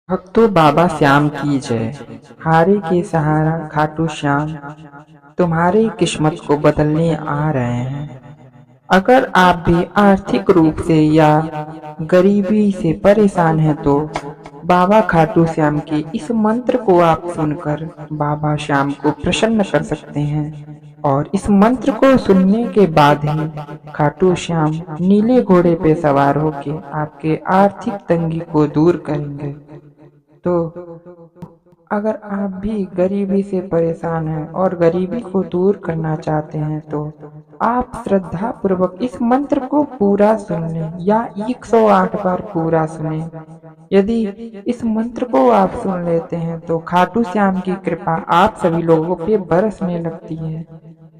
भक्तों बाबा श्याम की जय। हारे के सहारा खाटू श्याम तुम्हारी किस्मत को बदलने आ रहे हैं। अगर आप भी आर्थिक रूप से या गरीबी से परेशान हैं तो बाबा खाटू श्याम के इस मंत्र को आप सुनकर बाबा श्याम को प्रसन्न कर सकते हैं। और इस मंत्र को सुनने के बाद ही खाटू श्याम नीले घोड़े पे सवार होकर आपके आर्थिक तंगी को दूर करेंगे। तो अगर आप भी गरीबी से परेशान हैं और गरीबी को दूर करना चाहते हैं तो आप श्रद्धा पूर्वक इस मंत्र को पूरा सुन लें या 108 बार पूरा सुनें। यदि इस मंत्र को आप सुन लेते हैं तो खाटू श्याम की कृपा आप सभी लोगों पे बरसने लगती है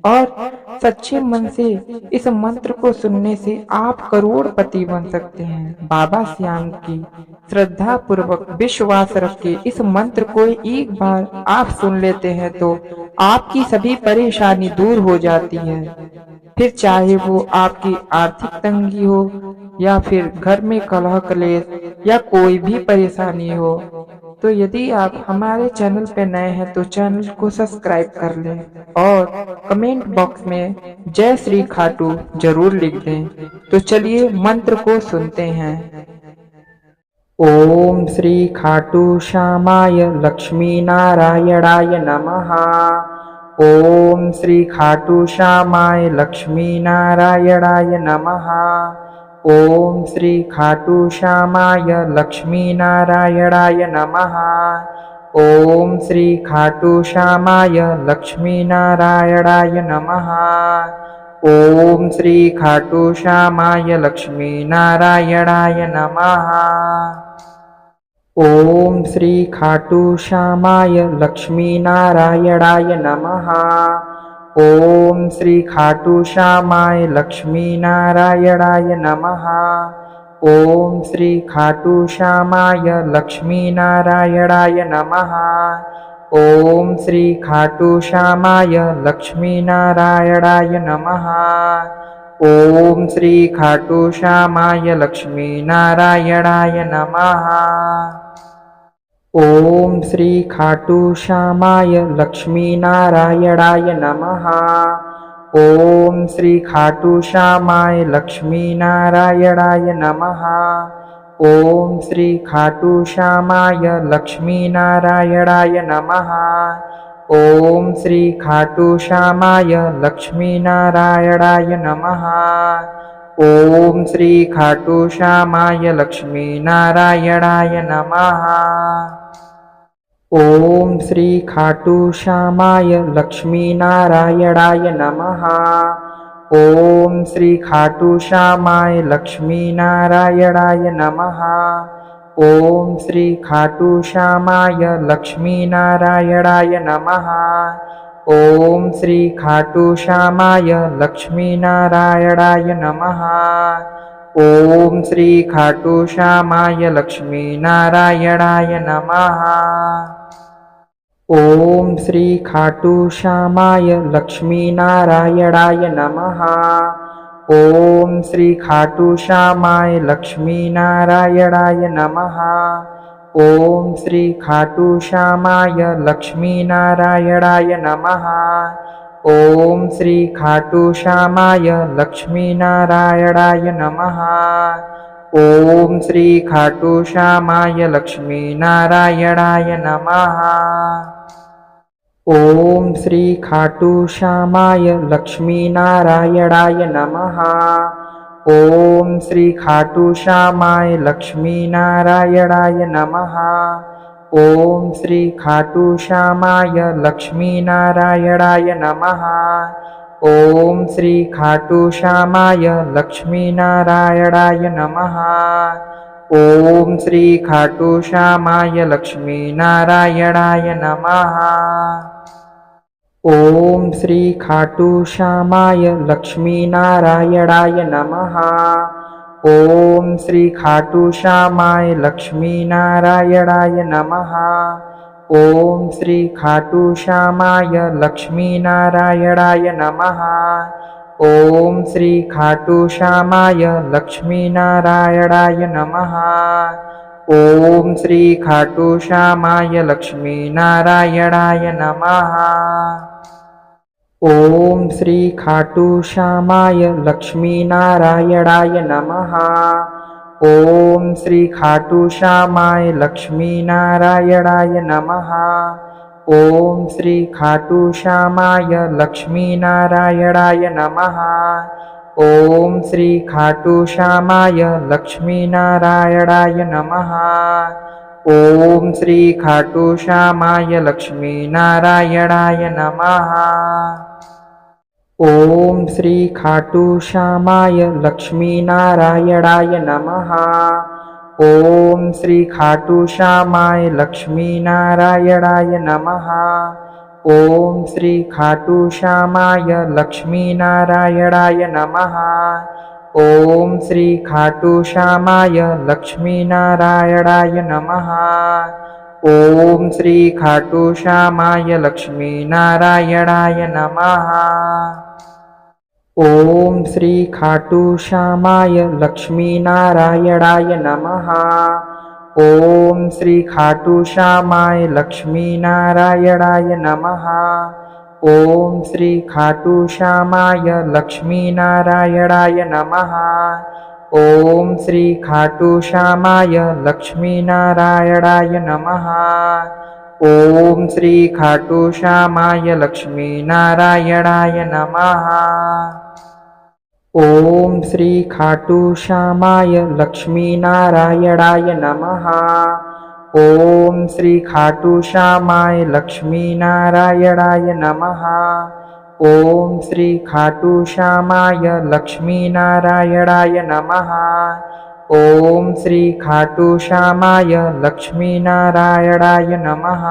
और सच्चे मन से इस मंत्र को सुनने से आप करोड़पति बन सकते हैं। बाबा श्याम की श्रद्धा पूर्वक विश्वास रख के इस मंत्र को एक बार आप सुन लेते हैं तो आपकी सभी परेशानी दूर हो जाती है। फिर चाहे वो आपकी आर्थिक तंगी हो या फिर घर में कलह कलेश या कोई भी परेशानी हो। तो यदि आप हमारे चैनल पे नए हैं तो चैनल को सब्सक्राइब कर लें और कमेंट बॉक्स में जय श्री खाटू जरूर लिख दें। तो चलिए मंत्र को सुनते हैं। ओम श्री खाटू श्यामाय लक्ष्मी नारायणाय नमः। ओम श्री खाटू श्यामाय लक्ष्मी नारायणाय नमः। ओम श्री खाटू श्यामाय लक्ष्मी नारायणाय नमः। ओम श्री खाटू श्यामाय लक्ष्मी नारायणाय नमः। ओम श्री खाटू श्यामाय लक्ष्मी नारायणाय नमः। ओम श्री खाटू श्यामाय लक्ष्मी नारायणाय नमः। ओम श्री खाटू श्यामाय लक्ष्मी नारायणाय नमः। ओम श्री खाटू श्यामाय लक्ष्मी नारायणाय नमः। ओम श्री खाटू श्यामाय लक्ष्मी नारायणाय नमः। ओम श्री खाटू श्यामाय लक्ष्मी नारायणाय नमः। ओम श्री खाटू श्यामाय लक्ष्मी नारायणाय नमः। ओम श्री खाटू श्यामाय लक्ष्मी नारायणाय नमः। ओम श्री खाटू श्यामाय लक्ष्मी नारायणाय नमः। ओम श्री खाटू श्यामाय लक्ष्मी नारायणाय नमः। ओम श्री खाटू श्यामाय लक्ष्मी नारायणाय नमः। ओम श्री खाटू श्यामाय लक्ष्मी नारायणाय नमः। ओम श्री खाटू श्यामाय लक्ष्मी नारायणाय नमः। ओम श्री खाटू श्यामाय लक्ष्मी नारायणाय नमः। ओम श्री खाटू श्यामाय लक्ष्मी नारायणाय नमः। ओम श्री खाटू श्यामाय लक्ष्मी नारायणाय नमः। ओम श्री खाटू श्यामाय लक्ष्मी नारायणाय नमः। ओम श्री खाटू श्यामाय लक्ष्मी नारायणाय नमः। ओम श्री खाटू श्यामाय लक्ष्मी नारायणाय नमः। ओम श्री खाटू श्यामाय लक्ष्मी नारायणाय नमः। ओम श्री खाटू श्यामाय लक्ष्मी नारायणाय नमः। ओम श्री खाटू श्यामाय लक्ष्मी नारायणाय नमः। ओम श्री खाटू श्यामाय लक्ष्मी नारायणाय नमः। ओम श्री खाटू श्यामाय लक्ष्मी नारायणाय नमः। ओम श्री खाटू श्यामाय लक्ष्मी नारायणाय नमः। ओम श्री खाटू श्यामाय लक्ष्मी नारायणाय नमः। ओम श्री खाटू श्यामाय लक्ष्मी नारायणाय नमः। ओम श्री खाटू श्यामाय लक्ष्मी नारायणाय नमः। ओम श्री खाटू श्यामाय लक्ष्मी नारायणाय नमः। ओम श्री खाटू श्यामाय लक्ष्मी नारायणाय नमः। ओम श्री खाटू श्यामाय लक्ष्मी नारायणाय नमः। ओम श्री खाटू श्यामाय लक्ष्मी नारायणाय नमः। ओम श्री खाटू श्यामाय लक्ष्मी नारायणाय नमः। ओम श्री खाटू श्यामाय लक्ष्मी नारायणाय नमः। ओम श्री खाटू श्यामाय लक्ष्मी नारायणाय नमः। ओम श्री खाटू श्यामाय लक्ष्मी नारायणाय नमः। ओम श्री खाटू श्यामाय लक्ष्मी नारायणाय नमः। ओम श्री खाटू श्यामाय लक्ष्मी नारायणाय नमः। ओम श्री खाटू श्यामाय लक्ष्मी नारायणाय नमः। ओम श्री खाटू श्यामाय लक्ष्मी नारायणाय नमः। ओम श्री खाटू श्यामाय लक्ष्मी नारायणाय नमः। ओम श्री खाटू श्यामाय लक्ष्मी नारायणाय नमः। ओम श्री खाटू श्यामाय लक्ष्मी नारायणाय नमः। ओम श्री खाटू श्यामाय लक्ष्मी नारायणाय नमः। ओम श्री खाटू श्यामाय लक्ष्मी नारायणाय नमः। ओम श्री खाटू श्यामाय लक्ष्मी नारायणाय नमः। ओम श्री खाटू श्यामाय लक्ष्मी नारायणाय नमः। ओम श्री खाटू श्यामाय लक्ष्मी नारायणाय नमः। ओम श्री खाटू श्यामाय लक्ष्मी नारायणाय नमः। ओम श्री खाटू श्यामाय लक्ष्मी नारायणाय नमः।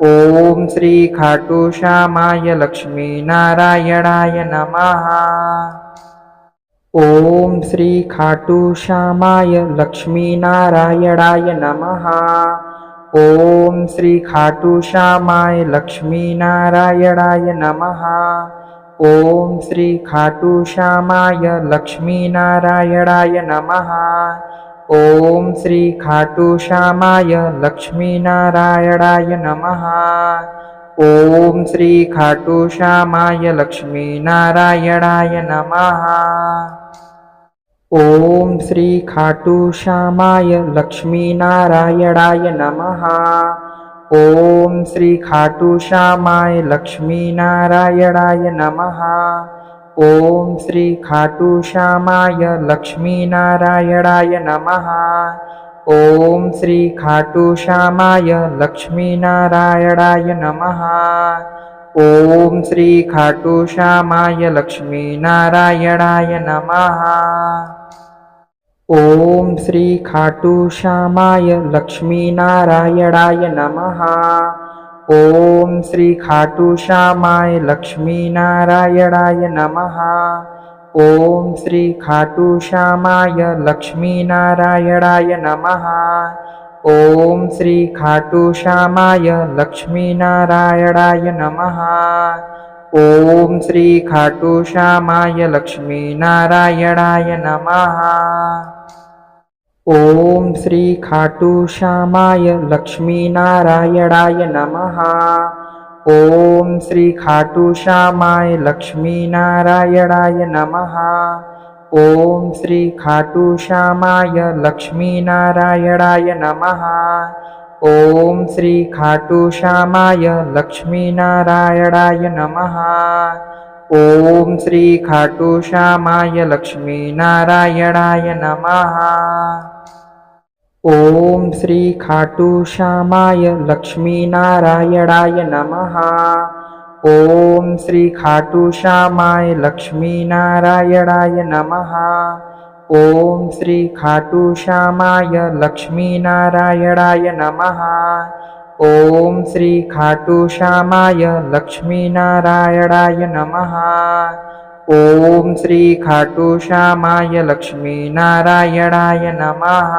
ओम श्री खाटू श्यामाय लक्ष्मी नारायणाय नमः। ओम श्री खाटू श्यामाय लक्ष्मी नारायणाय नमः। ओम श्री खाटू श्यामाय लक्ष्मी नारायणाय नमः। ओम श्री खाटू श्यामाय लक्ष्मी नारायणाय नमः। ओम श्री खाटू श्यामाय लक्ष्मी नारायणाय नमः। ओम श्री खाटू श्यामाय लक्ष्मी नारायणाय नमः। ओम श्री खाटू श्यामाय लक्ष्मी नारायणाय नमः। ओम श्री खाटू श्यामाय लक्ष्मी नारायणाय नमः। ओम श्री खाटू श्यामाय लक्ष्मी नारायणाय नमः। ओम श्री खाटू श्यामाय लक्ष्मी नारायणाय नमः। ओम श्री खाटू श्यामाय लक्ष्मी नारायणाय नमः। ओम श्री खाटू श्यामाय लक्ष्मी नारायणाय नमः। ओम श्री खाटू श्यामाय लक्ष्मी नारायणाय नमः। ओम श्री खाटू श्यामाय लक्ष्मी नारायणाय नमः। ओम श्री खाटू श्यामाय लक्ष्मी नारायणाय नमः। ओम श्री खाटू श्यामाय लक्ष्मी नारायणाय नमः। ओम श्री खाटू श्यामाय लक्ष्मी नारायणाय नमः। ओम श्री खाटू श्यामाय लक्ष्मी नारायणाय नमः। ओम श्री खाटू श्यामाय लक्ष्मी नारायणाय नमः। ओम श्री खाटू श्यामाय लक्ष्मी नारायणाय नमः। ओम श्री खाटू श्यामाय लक्ष्मी नारायणाय नमः। ओम श्री खाटू श्यामाय लक्ष्मी नारायणाय नमः। ओम श्री खाटू श्यामाय लक्ष्मी नारायणाय नमः। ओम श्री खाटू श्यामाय लक्ष्मी नारायणाय नमः। ओम श्री खाटू श्यामाय लक्ष्मी नारायणाय नमः। ओम श्री खाटू श्यामाय लक्ष्मी नारायणाय नमः।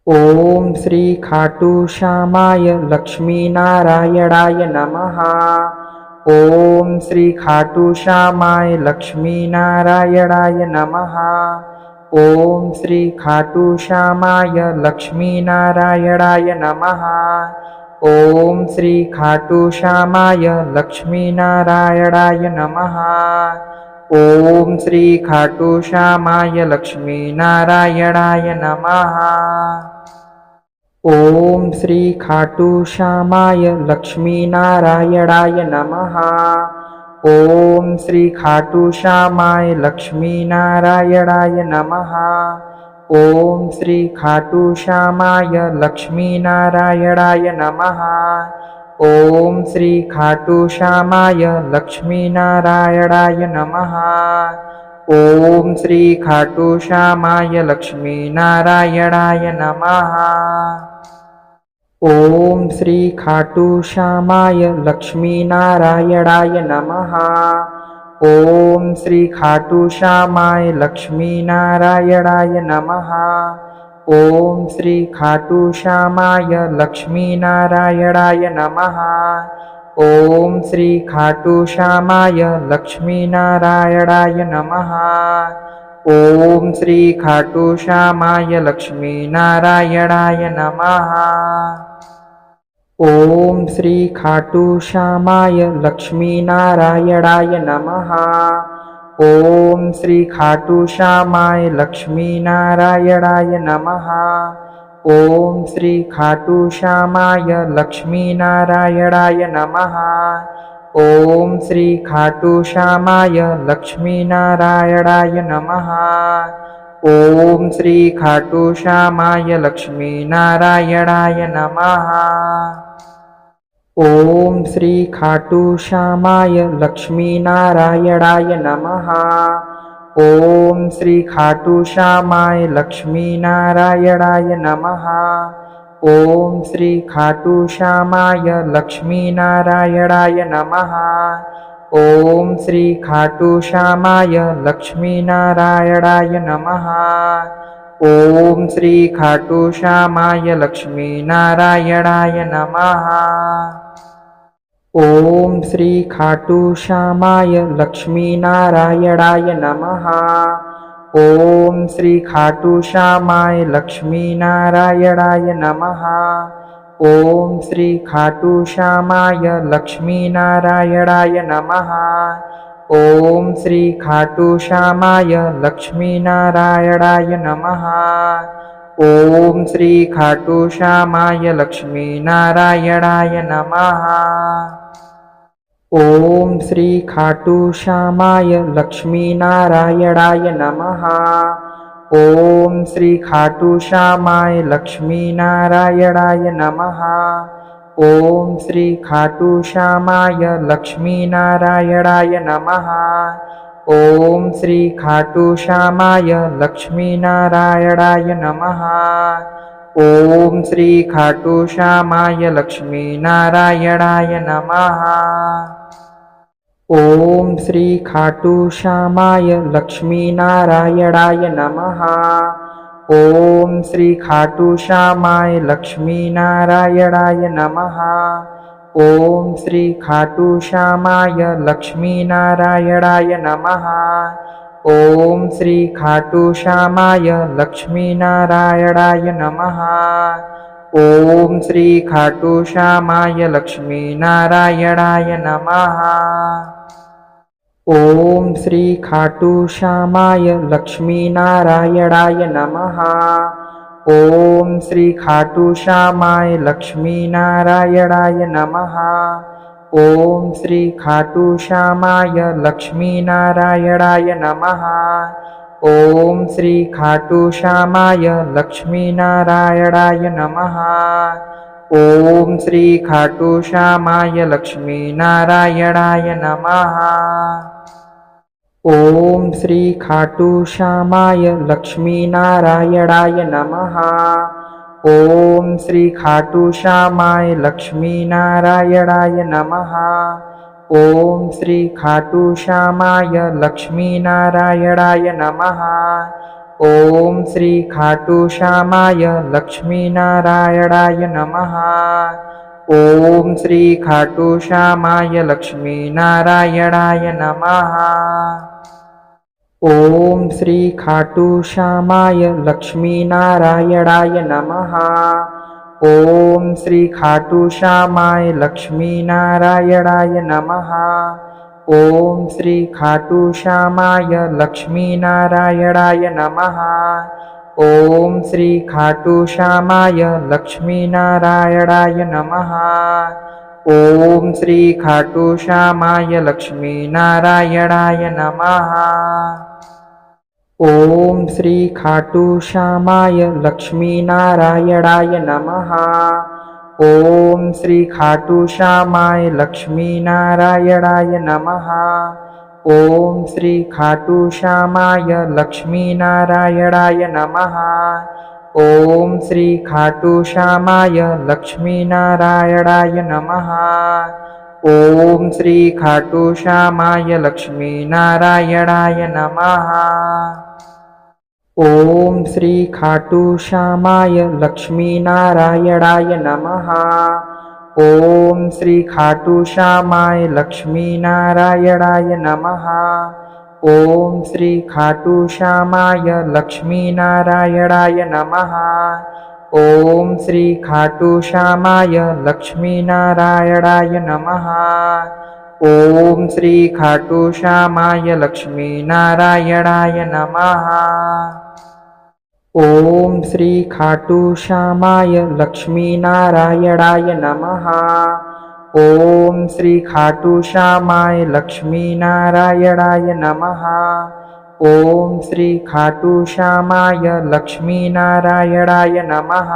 ओम श्री खाटू श्यामाय लक्ष्मी नारायणाय नमः। ओम श्री खाटू श्यामाय लक्ष्मी नारायणाय नमः। ओम श्री खाटू श्यामाय लक्ष्मी नारायणाय नमः। ओम श्री खाटू श्यामाय लक्ष्मी नारायणाय नमः। ओम श्री खाटू श्यामाय लक्ष्मी नारायणाय नमः। ओम श्री खाटू श्यामाय लक्ष्मी नारायणाय नमः। ओम श्री खाटू श्यामाय लक्ष्मी नारायणाय नमः। ओम श्री खाटू श्यामाय लक्ष्मी नारायणाय नमः। ओम श्री खाटू श्यामाय लक्ष्मी नारायणाय नमः। ओम श्री खाटू श्यामाय लक्ष्मी नारायणाय नमः। ओम श्री खाटू श्यामाय लक्ष्मी नारायणाय नमः। ओम श्री खाटू श्यामाय लक्ष्मी नारायणाय नमः। ओम श्री खाटू श्यामाय लक्ष्मी नारायणाय नमः। ओम श्री खाटू श्यामाय लक्ष्मी नारायणाय नमः। ओम श्री खाटू श्यामाय लक्ष्मी नारायणाय नमः। ओम श्री खाटू श्यामाय लक्ष्मी नारायणाय नमः। ओम श्री खाटू श्यामाय लक्ष्मी नारायणाय नमः। ओम श्री खाटू श्यामाय लक्ष्मी नारायणाय नमः। ओम श्री खाटू श्यामाय लक्ष्मी नारायणाय नमः। ओम श्री खाटू श्यामाय लक्ष्मी नारायणाय नमः। ओम श्री खाटू श्यामाय लक्ष्मी नारायणाय नमः। ओम श्री खाटू श्यामाय लक्ष्मी नारायणाय नमः। ओम श्री खाटू श्यामाय लक्ष्मी नारायणाय नमः। ओम श्री खाटू श्यामाय लक्ष्मी नारायणाय नमः। ओम श्री खाटू श्यामाय लक्ष्मी नारायणाय नमः। ओम श्री खाटू श्यामाय लक्ष्मी नारायणाय नमः। ओम श्री खाटू श्यामाय लक्ष्मी नारायणाय नमः। ओम श्री खाटू श्यामाय लक्ष्मी नारायणाय नमः। ओम श्री खाटू श्यामाय लक्ष्मी नारायणाय नमः। ओम श्री खाटू श्यामाय लक्ष्मी नारायणाय नमः। ओम श्री खाटू श्यामाय लक्ष्मी नारायणाय नमः। ओम श्री खाटू श्यामाय लक्ष्मी नारायणाय नमः। ओम श्री खाटू श्यामाय लक्ष्मी नारायणाय नमः। ओम श्री खाटू श्यामाय लक्ष्मी नारायणाय नमः। ओम श्री खाटू श्यामाय लक्ष्मी नारायणाय नमः। ओम श्री खाटू श्यामाय लक्ष्मी नारायणाय नमः। ओम श्री खाटू श्यामाय लक्ष्मी नारायणाय नमः। ओम श्री खाटू श्यामाय लक्ष्मी नारायणाय नमः। ओम श्री खाटू श्यामाय लक्ष्मी नारायणाय नमः। ओम श्री खाटू श्यामाय लक्ष्मी नारायणाय नमः। ओम श्री खाटू श्यामाय लक्ष्मी नारायणाय नमः। ओम श्री खाटू श्यामाय लक्ष्मी नारायणाय नमः। ओम श्री खाटू श्यामाय लक्ष्मी नारायणाय नमः। ओम श्री खाटू श्यामाय लक्ष्मी नारायणाय नमः। ओम श्री खाटू श्यामाय लक्ष्मी नारायणाय नमः। ओम श्री खाटू श्यामाय लक्ष्मी नारायणाय नमः। ओम श्री खाटू श्यामाय लक्ष्मी नारायणाय नमः। ओम श्री खाटू श्यामाय लक्ष्मी नारायणाय नमः। ओम श्री खाटू श्यामाय लक्ष्मी नारायणाय नमः। ओम श्री खाटू श्यामाय लक्ष्मी नारायणाय नमः। ओम श्री खाटू श्यामाय लक्ष्मी नारायणाय नमः। ओम श्री खाटू श्यामाय लक्ष्मी नारायणाय नमः। ओम श्री खाटू श्यामाय लक्ष्मी नारायणाय नमः। ओम श्री खाटू श्यामाय लक्ष्मी नारायणाय नमः। ओम श्री खाटू श्यामाय लक्ष्मी नारायणाय नमः। ओम श्री खाटू श्यामाय लक्ष्मी नारायणाय नमः। ओम श्री खाटू श्यामाय लक्ष्मी नारायणाय नमः। ओम श्री खाटू श्यामाय लक्ष्मी नारायणाय नमः। ओम श्री खाटू श्यामाय लक्ष्मी नारायणाय नमः। ओम श्री खाटू श्यामाय लक्ष्मी नारायणाय नमः। ओम श्री खाटू श्यामाय लक्ष्मी नारायणाय नमः। ओम श्री खाटू श्यामाय लक्ष्मी नारायणाय नमः। ओम श्री खाटू श्यामाय लक्ष्मी नारायणाय नमः। ओम श्री खाटू श्यामाय लक्ष्मी नारायणाय नमः। ओम श्री खाटू श्यामाय लक्ष्मी नारायणाय नमः। ओम श्री खाटू श्यामाय लक्ष्मी नारायणाय नमः। ओम श्री खाटू श्यामाय लक्ष्मी नारायणाय नमः। ओम श्री खाटू श्यामाय लक्ष्मी नारायणाय नमः।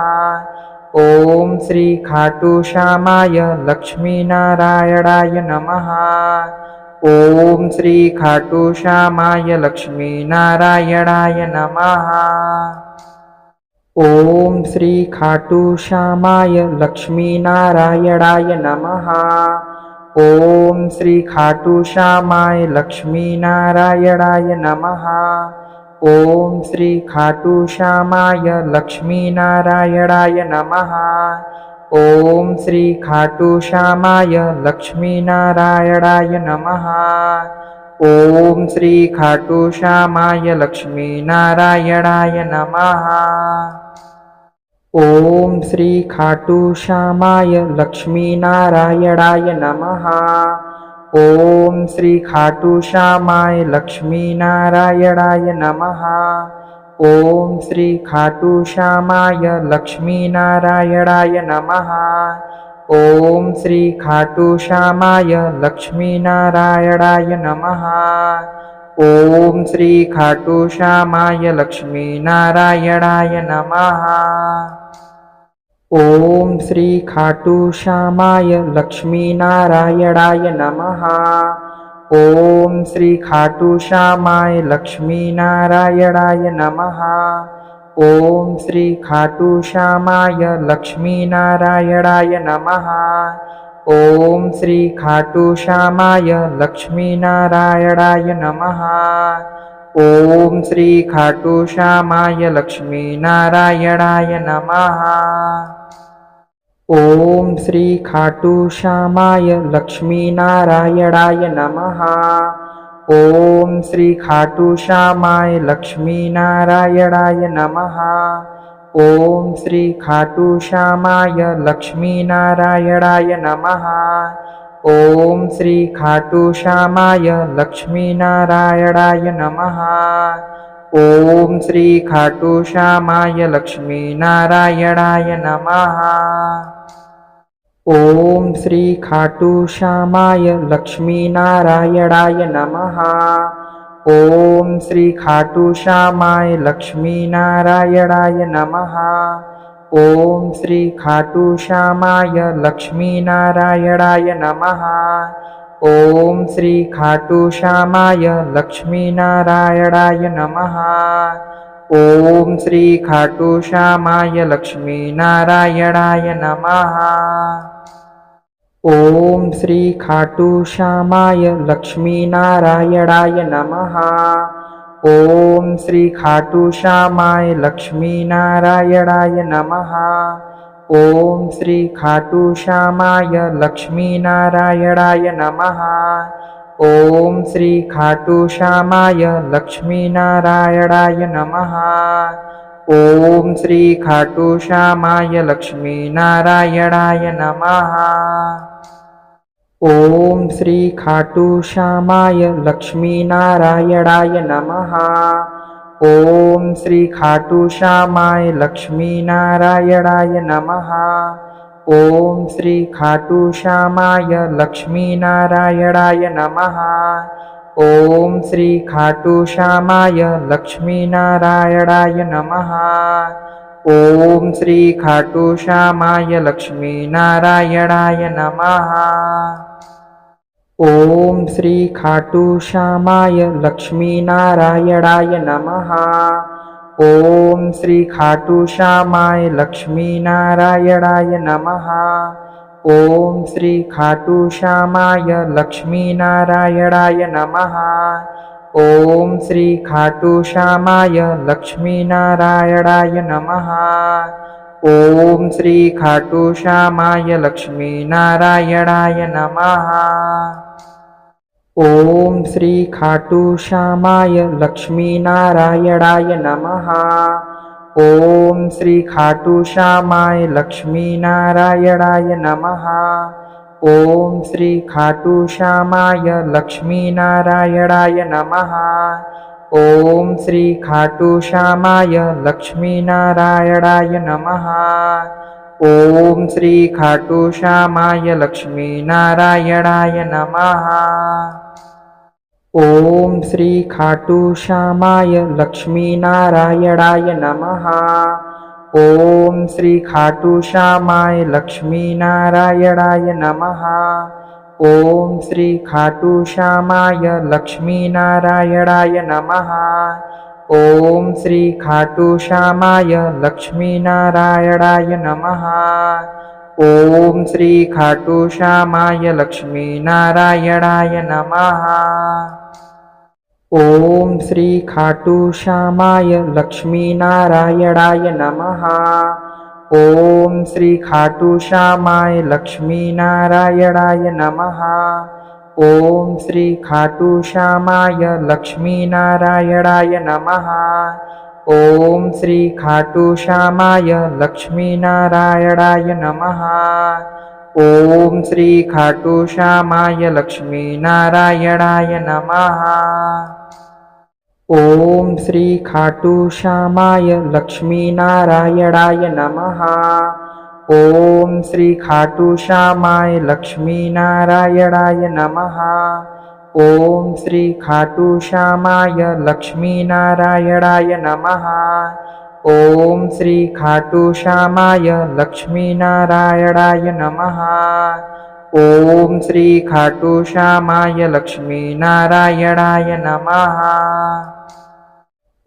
ओम श्री खाटू श्यामाय लक्ष्मी नारायणाय नमः। ओम श्री खाटू श्यामाय लक्ष्मी नारायणाय नमः। ओम श्री खाटू श्यामाय लक्ष्मी नारायणाय नमः। ओम श्री खाटू श्यामाय लक्ष्मी नारायणाय नमः। ओम श्री खाटू श्यामाय लक्ष्मी नारायणाय नमः। ओम श्री खाटू श्यामाय लक्ष्मी नारायणाय नमः। ओम श्री खाटू श्यामाय लक्ष्मी नारायणाय नमः। ओम श्री खाटू श्यामाय लक्ष्मी नारायणाय नमः। ओम श्री खाटू श्यामाय लक्ष्मी नारायणाय नमः। ओम श्री खाटू श्यामाय लक्ष्मी नारायणाय नमः। ओम श्री खाटू श्यामाय लक्ष्मी नारायणाय नमः। ओम श्री खाटू श्यामाय लक्ष्मी नारायणाय नमः। ओम श्री खाटू श्यामाय लक्ष्मी नारायणाय नमः। ओम श्री खाटू श्यामाय लक्ष्मी नारायणाय नमः। ओम श्री खाटू श्यामाय लक्ष्मी नारायणाय नमः। ओम श्री खाटू श्यामाय लक्ष्मी नारायणाय नमः। ओम श्री खाटू श्यामाय लक्ष्मी नारायणाय नमः। ओम श्री खाटू श्यामाय लक्ष्मी नारायणाय नमः। ओम श्री खाटू श्यामाय लक्ष्मी नारायणाय नमः। ओम श्री खाटू श्यामाय लक्ष्मी नारायणाय नमः। ओम श्री खाटू श्यामाय लक्ष्मी नारायणाय नमः। ओम श्री खाटू श्यामाय लक्ष्मी नारायणाय नमः। ओम श्री खाटू श्यामाय लक्ष्मी नारायणाय नमः। ओम श्री खाटू श्यामाय लक्ष्मी नारायणाय नमः। ओम श्री खाटू श्यामाय लक्ष्मी नारायणाय नमः। ओम श्री खाटू श्यामाय लक्ष्मी नारायणाय नमः। ओम श्री खाटू श्यामाय लक्ष्मी नारायणाय नमः। ओम श्री खाटू श्यामाय लक्ष्मी नारायणाय नमः। ओम श्री खाटू श्यामाय लक्ष्मी नारायणाय नमः। ओम श्री खाटू श्यामाय लक्ष्मी नारायणाय नमः। ओम श्री खाटू श्यामाय लक्ष्मी नारायणाय नमः। ओम श्री खाटू श्यामाय लक्ष्मी नारायणाय नमः। ओम श्री खाटू श्यामाय लक्ष्मी नारायणाय नमः। ओम श्री खाटू श्यामाय लक्ष्मी नारायणाय नमः। ओम श्री खाटू श्यामाय लक्ष्मी नारायणाय नमः। ओम श्री खाटू श्यामाय लक्ष्मी नारायणाय नमः। ओम श्री खाटू श्यामाय लक्ष्मी नारायणाय नमः। ओम श्री खाटू श्यामाय लक्ष्मी नारायणाय नमः। ओम श्री खाटू श्यामाय लक्ष्मी नारायणाय नमः। ओम श्री खाटू श्यामाय लक्ष्मी नारायणाय नमः। ओम श्री खाटू श्यामाय लक्ष्मी नारायणाय नमः। ओम श्री खाटू श्यामाय लक्ष्मी नारायणाय नमः। ओम श्री खाटू श्यामाय लक्ष्मी नारायणाय नमः। ओम श्री खाटू श्यामाय लक्ष्मी नारायणाय नमः। ओम श्री खाटू श्यामाय लक्ष्मी नारायणाय नमः। ओम श्री खाटू श्यामाय लक्ष्मी नारायणाय नमः। ओम श्री खाटू श्यामाय लक्ष्मी नारायणाय नमः। ओम श्री खाटू श्यामाय लक्ष्मी नारायणाय नमः। ओम श्री खाटू श्यामाय लक्ष्मी नारायणाय नमः। ओम श्री खाटू श्यामाय लक्ष्मी नारायणाय नमः। ओम श्री खाटू श्यामाय लक्ष्मी नारायणाय नमः। ओम श्री खाटू श्यामाय लक्ष्मी नारायणाय नमः। ओम श्री खाटू श्यामाय लक्ष्मी नारायणाय नमः। ओम श्री खाटू श्यामाय लक्ष्मी नारायणाय नमः। ओम श्री खाटू श्यामाय लक्ष्मी नारायणाय नमः। ओम श्री खाटू श्यामाय लक्ष्मी नारायणाय नमः। ओम श्री खाटू श्यामाय लक्ष्मी नारायणाय नमः। ओम श्री खाटू श्यामाय लक्ष्मी नारायणाय नमः। ओम श्री खाटू श्यामाय लक्ष्मी नारायणाय नमः। ओम श्री खाटू श्यामाय लक्ष्मी नारायणाय नमः। ओम श्री खाटू श्यामाय लक्ष्मी नारायणाय नमः। ओम श्री खाटू श्यामाय लक्ष्मी नारायणाय नमः।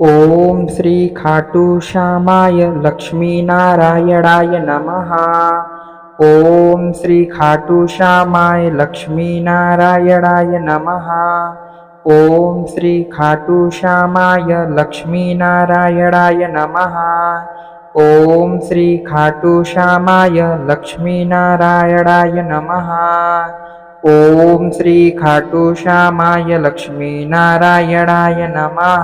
ओम श्री खाटू श्यामाय लक्ष्मी नारायणाय नमः। ओम श्री खाटू श्यामाय लक्ष्मी नारायणाय नमः। ओम श्री खाटू श्यामाय लक्ष्मी नारायणाय नमः। ओम श्री खाटू श्यामाय लक्ष्मी नारायणाय नमः। ओम श्री खाटू श्यामाय लक्ष्मी नारायणाय नमः।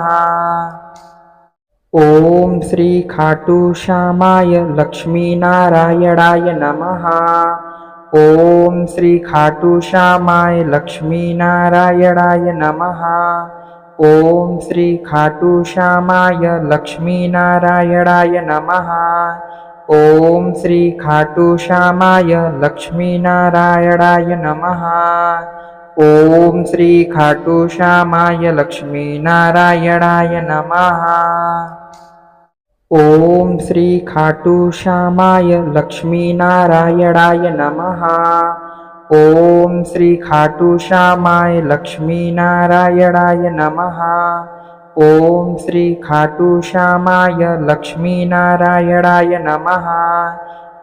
ओम श्री खाटू श्यामाय लक्ष्मी नारायणाय नमः। ओम श्री खाटू श्यामाय लक्ष्मी नारायणाय नमः। ओम श्री खाटू श्यामाय लक्ष्मी नारायणाय नमः। ओम श्री खाटू श्यामाय लक्ष्मी नारायणाय नमः। ओम श्री खाटू श्यामाय लक्ष्मी नारायणाय नमः। ओम श्री खाटू श्यामाय लक्ष्मी नारायणाय नमः। ओम श्री खाटू श्यामाय लक्ष्मी नारायणाय नमः। ओम श्री खाटू श्यामाय लक्ष्मी नारायणाय नमः।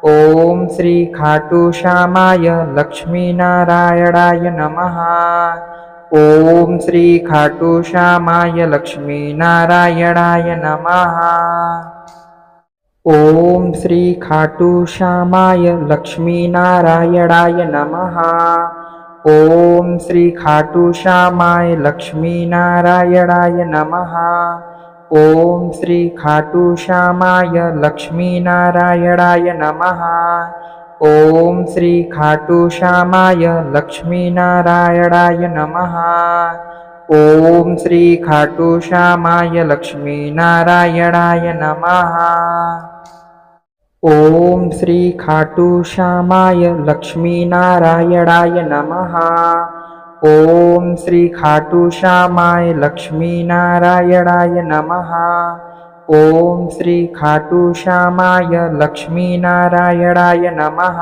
ओम श्री खाटू श्यामाय लक्ष्मी नारायणाय नमः। ओम श्री खाटू श्यामाय लक्ष्मी नारायणाय नमः। ओम श्री खाटू श्यामाय लक्ष्मी नारायणाय नमः। ओम श्री खाटू श्यामाय लक्ष्मी नारायणाय नमः। ओम श्री खाटू श्यामाय लक्ष्मी नारायणाय नमः। ओम श्री खाटू श्यामाय लक्ष्मी नारायणाय नमः। ओम श्री खाटू श्यामाय लक्ष्मी नारायणाय नमः। ओम श्री खाटू श्यामाय लक्ष्मी नारायणाय नमः। ओम श्री खाटू श्यामाय लक्ष्मी नारायणाय नमः। ओम श्री खाटू श्यामाय लक्ष्मी नारायणाय नमः।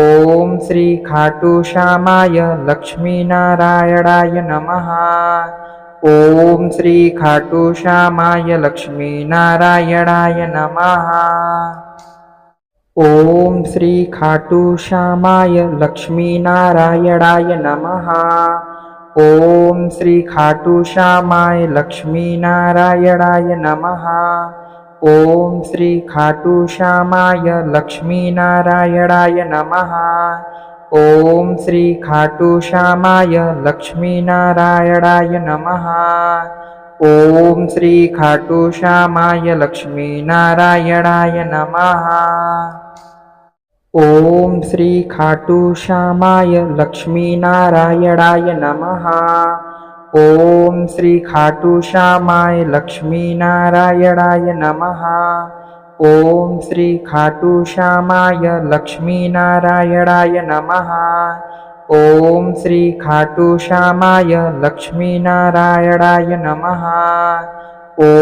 ओम श्री खाटू श्यामाय लक्ष्मी नारायणाय नमः। ओम श्री खाटू श्यामाय लक्ष्मी नारायणाय नमः। ओम श्री खाटू श्यामाय लक्ष्मी नारायणाय नमः। ओम श्री खाटू श्यामाय लक्ष्मी नारायणाय नमः। ओम श्री खाटू श्यामाय लक्ष्मी नारायणाय नमः। ओम श्री खाटू श्यामाय लक्ष्मी नारायणाय नमः। ओम श्री खाटू श्यामाय लक्ष्मी नारायणाय नमः। ओम श्री खाटू श्यामाय लक्ष्मी नारायणाय नमः। ओम श्री खाटू श्यामाय लक्ष्मी नारायणाय नमः। ओम श्री खाटू श्यामाय लक्ष्मी नारायणाय नमः। ओम श्री खाटू श्यामाय लक्ष्मी नारायणाय नमः।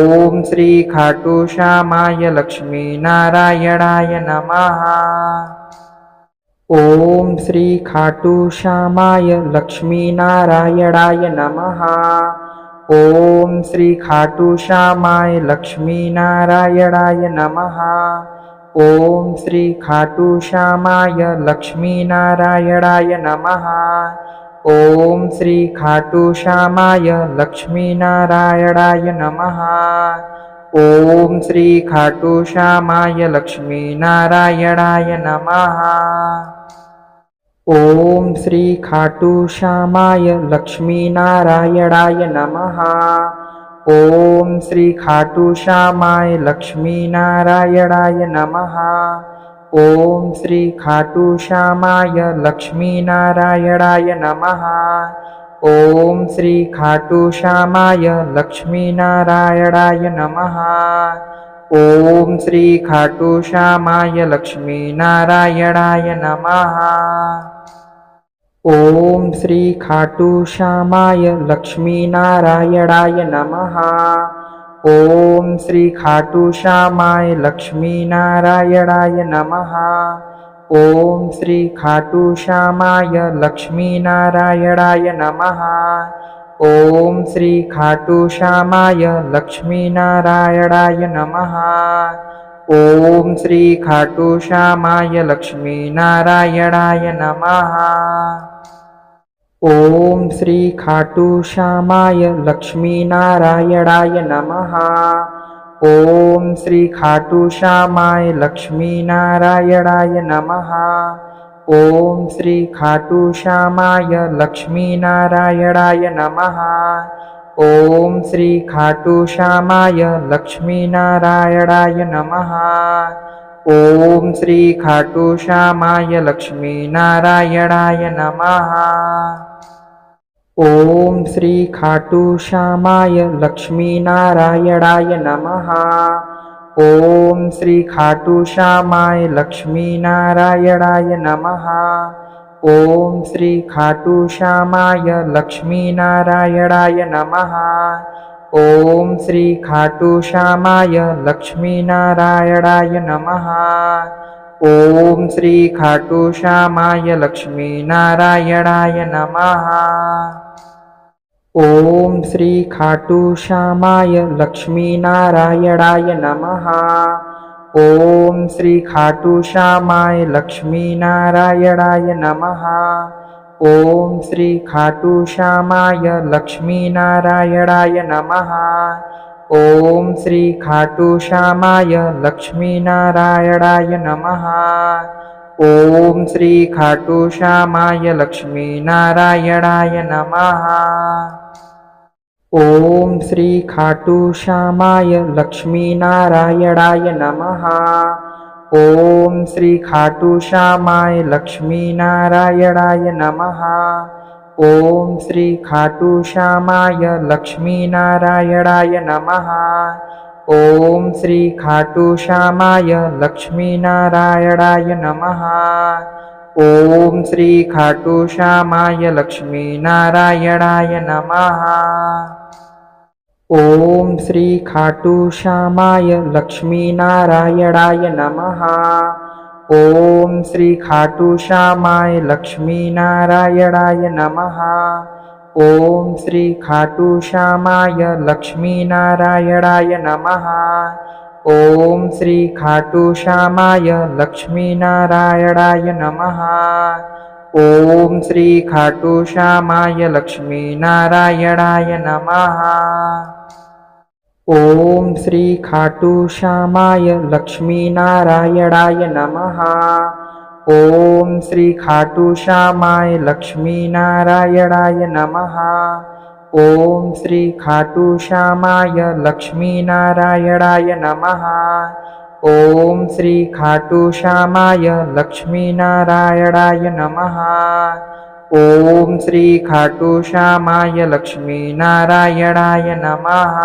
ओम श्री खाटू श्यामाय लक्ष्मी नारायणाय नमः। ओम श्री खाटू श्यामाय लक्ष्मी नारायणाय नमः। ओम श्री खाटू श्यामाय लक्ष्मी नारायणाय नमः। ओम श्री खाटू श्यामाय लक्ष्मी नारायणाय नमः। ओम श्री खाटू श्यामाय लक्ष्मी नारायणाय नमः। ओम श्री खाटू श्यामाय लक्ष्मी नारायणाय नमः। ओम श्री खाटू श्यामाय लक्ष्मी नारायणाय नमः। ओम श्री खाटू श्यामाय लक्ष्मी नारायणाय नमः। ओम श्री खाटू श्यामाय लक्ष्मी नारायणाय नमः। ओम श्री खाटू श्यामाय लक्ष्मी नारायणाय नमः। ओम श्री खाटू श्यामाय लक्ष्मी नारायणाय नमः। ओम श्री खाटू श्यामाय लक्ष्मी नारायणाय नमः। ओम श्री खाटू श्यामाय लक्ष्मी नारायणाय नमः। ओम श्री खाटू श्यामाय लक्ष्मी नारायणाय नमः। ओम श्री खाटू श्यामाय लक्ष्मी नारायणाय नमः। ओम श्री खाटू श्यामाय लक्ष्मी नारायणाय नमः। ओम श्री खाटू श्यामाय लक्ष्मी नारायणाय नमः। ओम श्री खाटू श्यामाय लक्ष्मी नारायणाय नमः। ओम श्री खाटू श्यामाय लक्ष्मी नारायणाय नमः। ओम श्री खाटू श्यामाय लक्ष्मी नारायणाय नमः। ओम श्री खाटू श्यामाय लक्ष्मी नारायणाय नमः। ओम श्री खाटू श्यामाय लक्ष्मी नारायणाय नमः। ओम श्री खाटू श्यामाय लक्ष्मी नारायणाय नमः। ओम श्री खाटू श्यामाय लक्ष्मी नारायणाय नमः। ओम श्री खाटू श्यामाय लक्ष्मी नारायणाय नमः। ओम श्री खाटू श्यामाय लक्ष्मी नारायणाय नमः। ओम श्री खाटू श्यामाय लक्ष्मी नारायणाय नमः। ओम श्री खाटू श्यामाय लक्ष्मी नारायणाय नमः। ओम श्री खाटू श्यामाय लक्ष्मी नारायणाय नमः। ओम श्री खाटू श्यामाय लक्ष्मी नारायणाय नमः। ओम श्री खाटू श्यामाय लक्ष्मी नारायणाय नमः। ओम श्री खाटू श्यामाय लक्ष्मी नारायणाय नमः। ओम श्री खाटू श्यामाय लक्ष्मी नारायणाय नमः। ओम श्री खाटू श्यामाय लक्ष्मी नारायणाय नमः। ओम श्री खाटू श्यामाय लक्ष्मी नारायणाय नमः। ओम श्री खाटू श्यामाय लक्ष्मी नारायणाय नमः। ओम श्री खाटू श्यामाय लक्ष्मी नारायणाय नमः। ओम श्री खाटू श्यामाय लक्ष्मी नारायणाय नमः। ओम श्री खाटू श्यामाय लक्ष्मी नारायणाय नमः। ओम श्री खाटू श्यामाय लक्ष्मी नारायणाय नमः। ओम श्री खाटू श्यामाय लक्ष्मी नारायणाय नमः। ओम श्री खाटू श्यामाय लक्ष्मी नारायणाय नमः। ओम श्री खाटू श्यामाय लक्ष्मी नारायणाय नमः। ओम श्री खाटू श्यामाय लक्ष्मी नारायणाय नमः। ओम श्री खाटू श्यामाय लक्ष्मी नारायणाय नमः। ओम श्री खाटू श्यामाय लक्ष्मी नारायणाय नमः।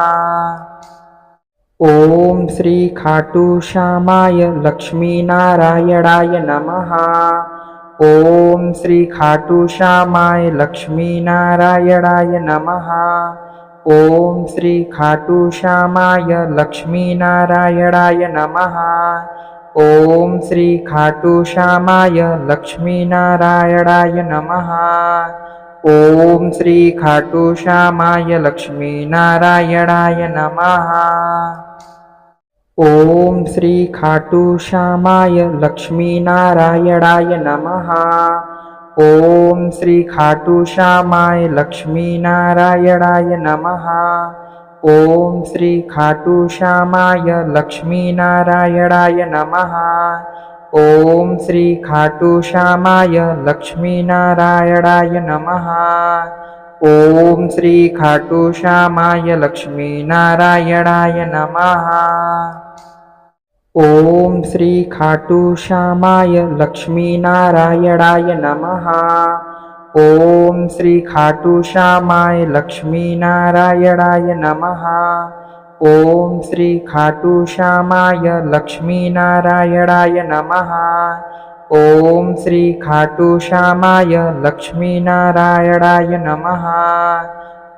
ओम श्री खाटू श्यामाय लक्ष्मी नारायणाय नमः। ओम श्री खाटू श्यामाय लक्ष्मी नारायणाय नमः। ओम श्री खाटू श्यामाय लक्ष्मी नारायणाय नमः। ओम श्री खाटू श्यामाय लक्ष्मी नारायणाय नमः। ओम श्री खाटू श्यामाय लक्ष्मी नारायणाय नमः। ओम श्री खाटू श्यामाय लक्ष्मी नारायणाय नमः। ओम श्री खाटू श्यामाय लक्ष्मी नारायणाय नमः। ओम श्री खाटू श्यामाय लक्ष्मी नारायणाय नमः। ओम श्री खाटू श्यामाय लक्ष्मी नारायणाय नमः। ओम श्री खाटू श्यामाय लक्ष्मी नारायणाय नमः। ओम श्री खाटू श्यामाय लक्ष्मी नारायणाय नमः। ओम श्री खाटू श्यामाय लक्ष्मी नारायणाय नमः। ओम श्री खाटू श्यामाय लक्ष्मी नारायणाय नमः। ओम श्री खाटू श्यामाय लक्ष्मी नारायणाय नमः। ओम श्री खाटू श्यामाय लक्ष्मी नारायणाय नमः।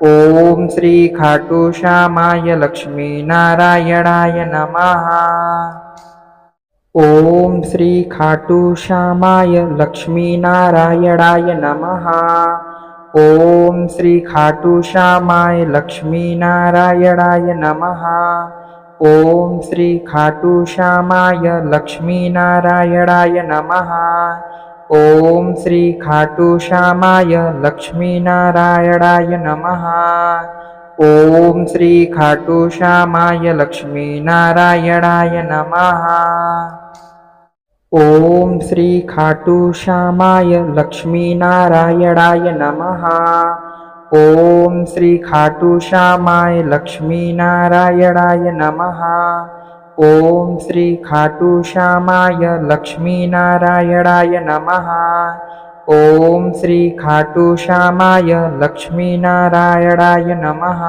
ओम श्री खाटू श्यामाय लक्ष्मी नारायणाय नमः। ओम श्री खाटू श्यामाय लक्ष्मी नारायणाय नमः। ओम श्री खाटू श्यामाय लक्ष्मी नारायणाय नमः। ओम श्री खाटू श्यामाय लक्ष्मी नारायणाय नमः। ओम श्री खाटू श्यामाय लक्ष्मी नारायणाय नमः। ओम श्री खाटू श्यामाय लक्ष्मी नारायणाय नमः। ओम श्री खाटू श्यामाय लक्ष्मी नारायणाय नमः। ओम श्री खाटू श्यामाय लक्ष्मी नारायणाय नमः। ओम श्री खाटू श्यामाय लक्ष्मी नारायणाय नमः।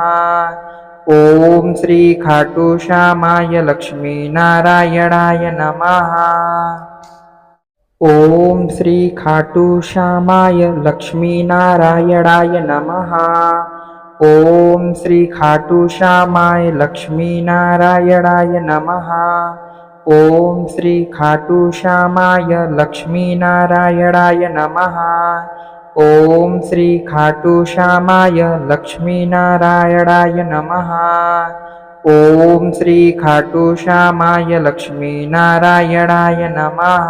ओम श्री खाटू श्यामाय लक्ष्मी नारायणाय नमः। ओम श्री खाटू श्यामाय लक्ष्मी नारायणाय नमः। ओम श्री खाटू श्यामाय लक्ष्मी नारायणाय नमः। ओम श्री खाटू श्यामाय लक्ष्मी नारायणाय नमः। ओम श्री खाटू श्यामाय लक्ष्मी नारायणाय नमः। ओम श्री खाटू श्यामाय लक्ष्मी नारायणाय नमः।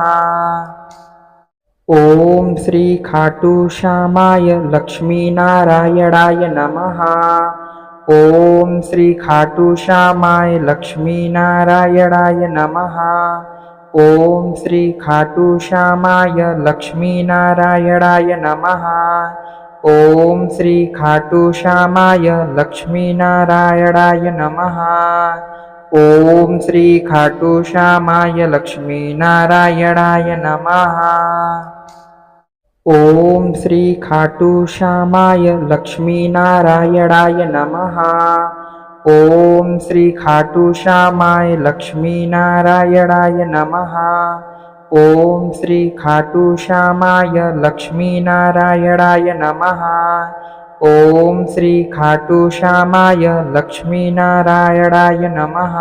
ओम श्री खाटू श्यामाय लक्ष्मी नारायणाय नमः। ओम श्री खाटू श्यामाय लक्ष्मी नारायणाय नमः। ओम श्री खाटू श्यामाय लक्ष्मी नारायणाय नमः। ओम श्री खाटू श्यामाय लक्ष्मी नारायणाय नमः। ओम श्री खाटू श्यामाय लक्ष्मी नारायणाय नमः। ओम श्री खाटू श्यामाय लक्ष्मी नारायणाय नमः। ओम श्री खाटू श्यामाय लक्ष्मी नारायणाय नमः। ओम श्री खाटू श्यामाय लक्ष्मी नारायणाय नमः। ओम श्री खाटू श्यामाय लक्ष्मी नारायणाय नमः।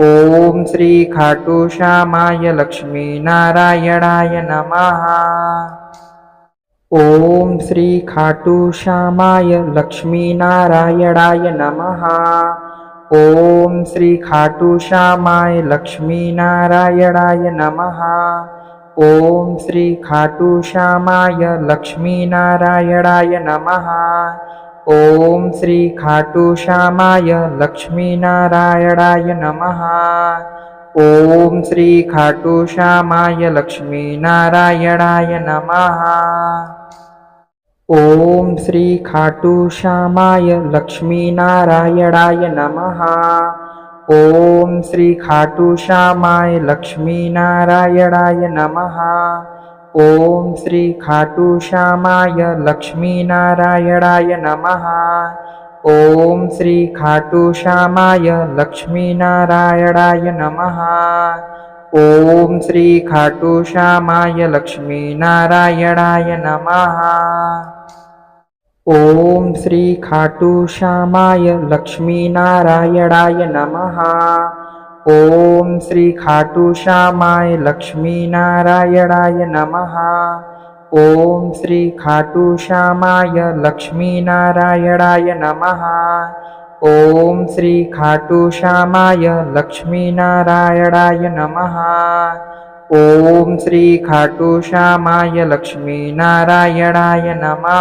ओम श्री खाटू श्यामाय लक्ष्मी नारायणाय नमः। ओम श्री खाटू श्यामाय लक्ष्मी नारायणाय नमः। ओम श्री खाटू श्यामाय लक्ष्मी नारायणाय नमः। ओम श्री खाटू श्यामाय लक्ष्मी नारायणाय नमः। ओम श्री खाटू श्यामाय लक्ष्मी नारायणाय नमः। ओम श्री खाटू श्यामाय लक्ष्मी नारायणाय नमः। ओम श्री खाटू श्यामाय लक्ष्मी नारायणाय नमः। ओम श्री खाटू श्यामाय लक्ष्मी नारायणाय नमः। ओम श्री खाटू श्यामाय लक्ष्मी नारायणाय नमः। ओम श्री खाटू श्यामाय लक्ष्मी नारायणाय नमः। ओम श्री खाटू श्यामाय लक्ष्मी नारायणाय नमः। ओम श्री खाटू श्यामाय लक्ष्मी नारायणाय नमः। ओम श्री खाटू श्यामाय लक्ष्मी नारायणाय नमः। ओम श्री खाटू श्यामाय लक्ष्मी नारायणाय नमः। ओम श्री खाटू श्यामाय लक्ष्मी नारायणाय नमः। ओम श्री खाटू श्यामाय लक्ष्मी नारायणाय नमः।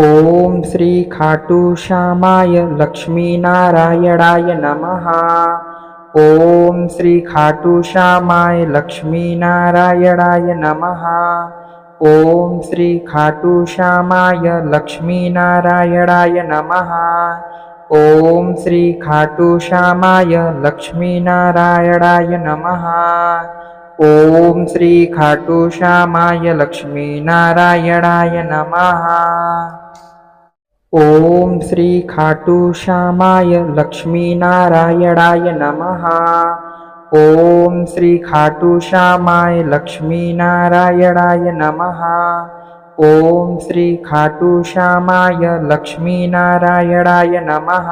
ओम श्री खाटू श्यामाय लक्ष्मी नारायणाय नमः। ओम श्री खाटू श्यामाय लक्ष्मी नारायणाय नमः। ओम श्री खाटू श्यामाय लक्ष्मी नारायणाय नमः। ओम श्री खाटू श्यामाय लक्ष्मी नारायणाय नमः। ओम श्री खाटू श्यामाय लक्ष्मी नारायणाय नमः। ओम श्री खाटू श्यामाय लक्ष्मी नारायणाय नमः। ओम श्री खाटू श्यामाय लक्ष्मी नारायणाय नमः। ओम श्री खाटू श्यामाय लक्ष्मी नारायणाय नमः।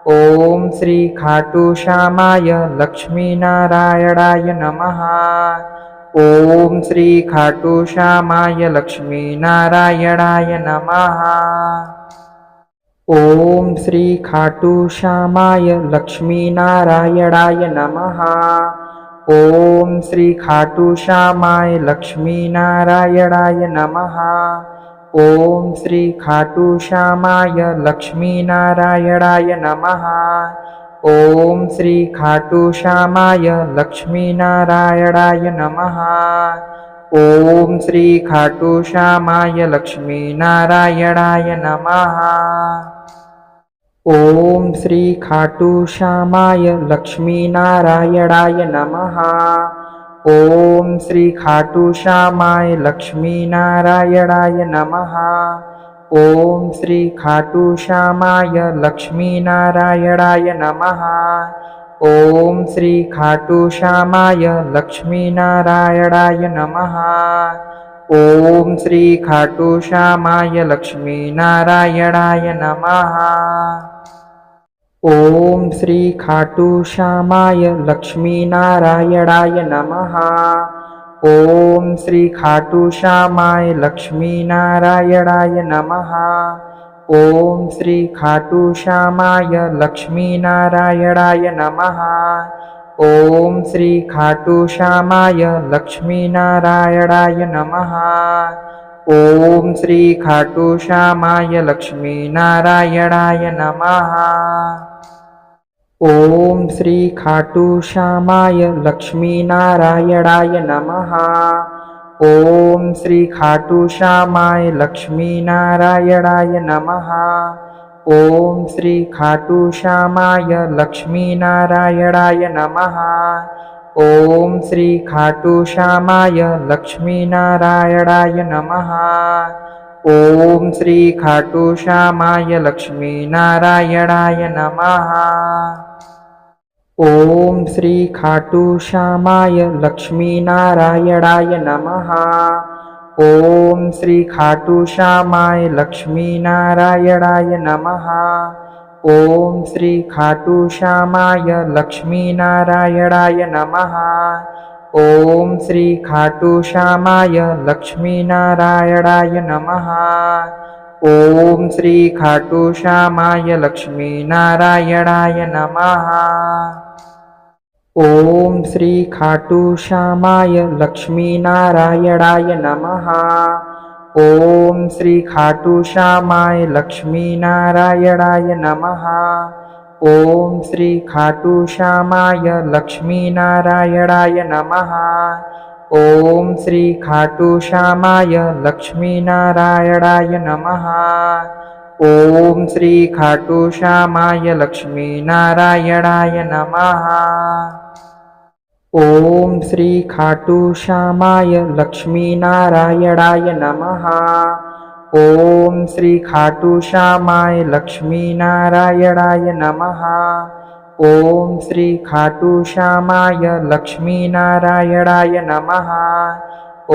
ओम श्री खाटू श्यामाय लक्ष्मी नारायणाय नमः। ओम श्री खाटू श्यामाय लक्ष्मी नारायणाय नमः। ओम श्री खाटू श्यामाय लक्ष्मी नारायणाय नमः। ओम श्री खाटू श्यामाय लक्ष्मी नारायणाय नमः। ओम श्री खाटू श्यामाय लक्ष्मी नारायणाय नमः। ओम श्री खाटू श्यामाय लक्ष्मी नारायणाय नमः। ओम श्री खाटू श्यामाय लक्ष्मी नारायणाय नमः। ओम श्री खाटू श्यामाय लक्ष्मी नारायणाय नमः। ओम श्री खाटू श्यामाय लक्ष्मी नारायणाय नमः। ओम श्री खाटू श्यामाय लक्ष्मी नारायणाय नमः। ओम श्री खाटू श्यामाय लक्ष्मी नारायणाय नमः। ओम श्री खाटू श्यामाय लक्ष्मी नारायणाय नमः। ओम श्री खाटू श्यामाय लक्ष्मी नारायणाय नमः। ओम श्री खाटू श्यामाय लक्ष्मी नारायणाय नमः। ओम श्री खाटू श्यामाय लक्ष्मी नारायणाय नमः। ओम श्री खाटू श्यामाय लक्ष्मी नारायणाय नमः। ओम श्री खाटू श्यामाय लक्ष्मी नारायणाय नमः। ओम श्री खाटू श्यामाय लक्ष्मी नारायणाय नमः। ओम श्री खाटू श्यामाय लक्ष्मी नारायणाय नमः। ओम श्री खाटू श्यामाय लक्ष्मी नारायणाय नमः। ओम श्री खाटू श्यामाय लक्ष्मी नारायणाय नमः। ओम श्री खाटू श्यामाय लक्ष्मी नारायणाय नमः। ओम श्री खाटू श्यामाय लक्ष्मी नारायणाय नमः। ओम श्री खाटू श्यामाय लक्ष्मी नारायणाय नमः। ओम श्री खाटू श्यामाय लक्ष्मी नारायणाय नमः। ओम श्री खाटू श्यामाय लक्ष्मी नारायणाय नमः। ओम श्री खाटू श्यामाय लक्ष्मी नारायणाय नमः। ओम श्री खाटू श्यामाय लक्ष्मी नारायणाय नमः। ओम श्री खाटू श्यामाय लक्ष्मी नारायणाय नमः। ओम श्री खाटू श्यामाय लक्ष्मी नारायणाय नमः। ओम श्री खाटू श्यामाय लक्ष्मी नारायणाय नमः। ओम श्री खाटू श्यामाय लक्ष्मी नारायणाय नमः। ओम श्री खाटू श्यामाय लक्ष्मी नारायणाय नमः। ओम श्री खाटू श्यामाय लक्ष्मी नारायणाय नमः। ओम श्री खाटू श्यामाय लक्ष्मी नारायणाय नमः।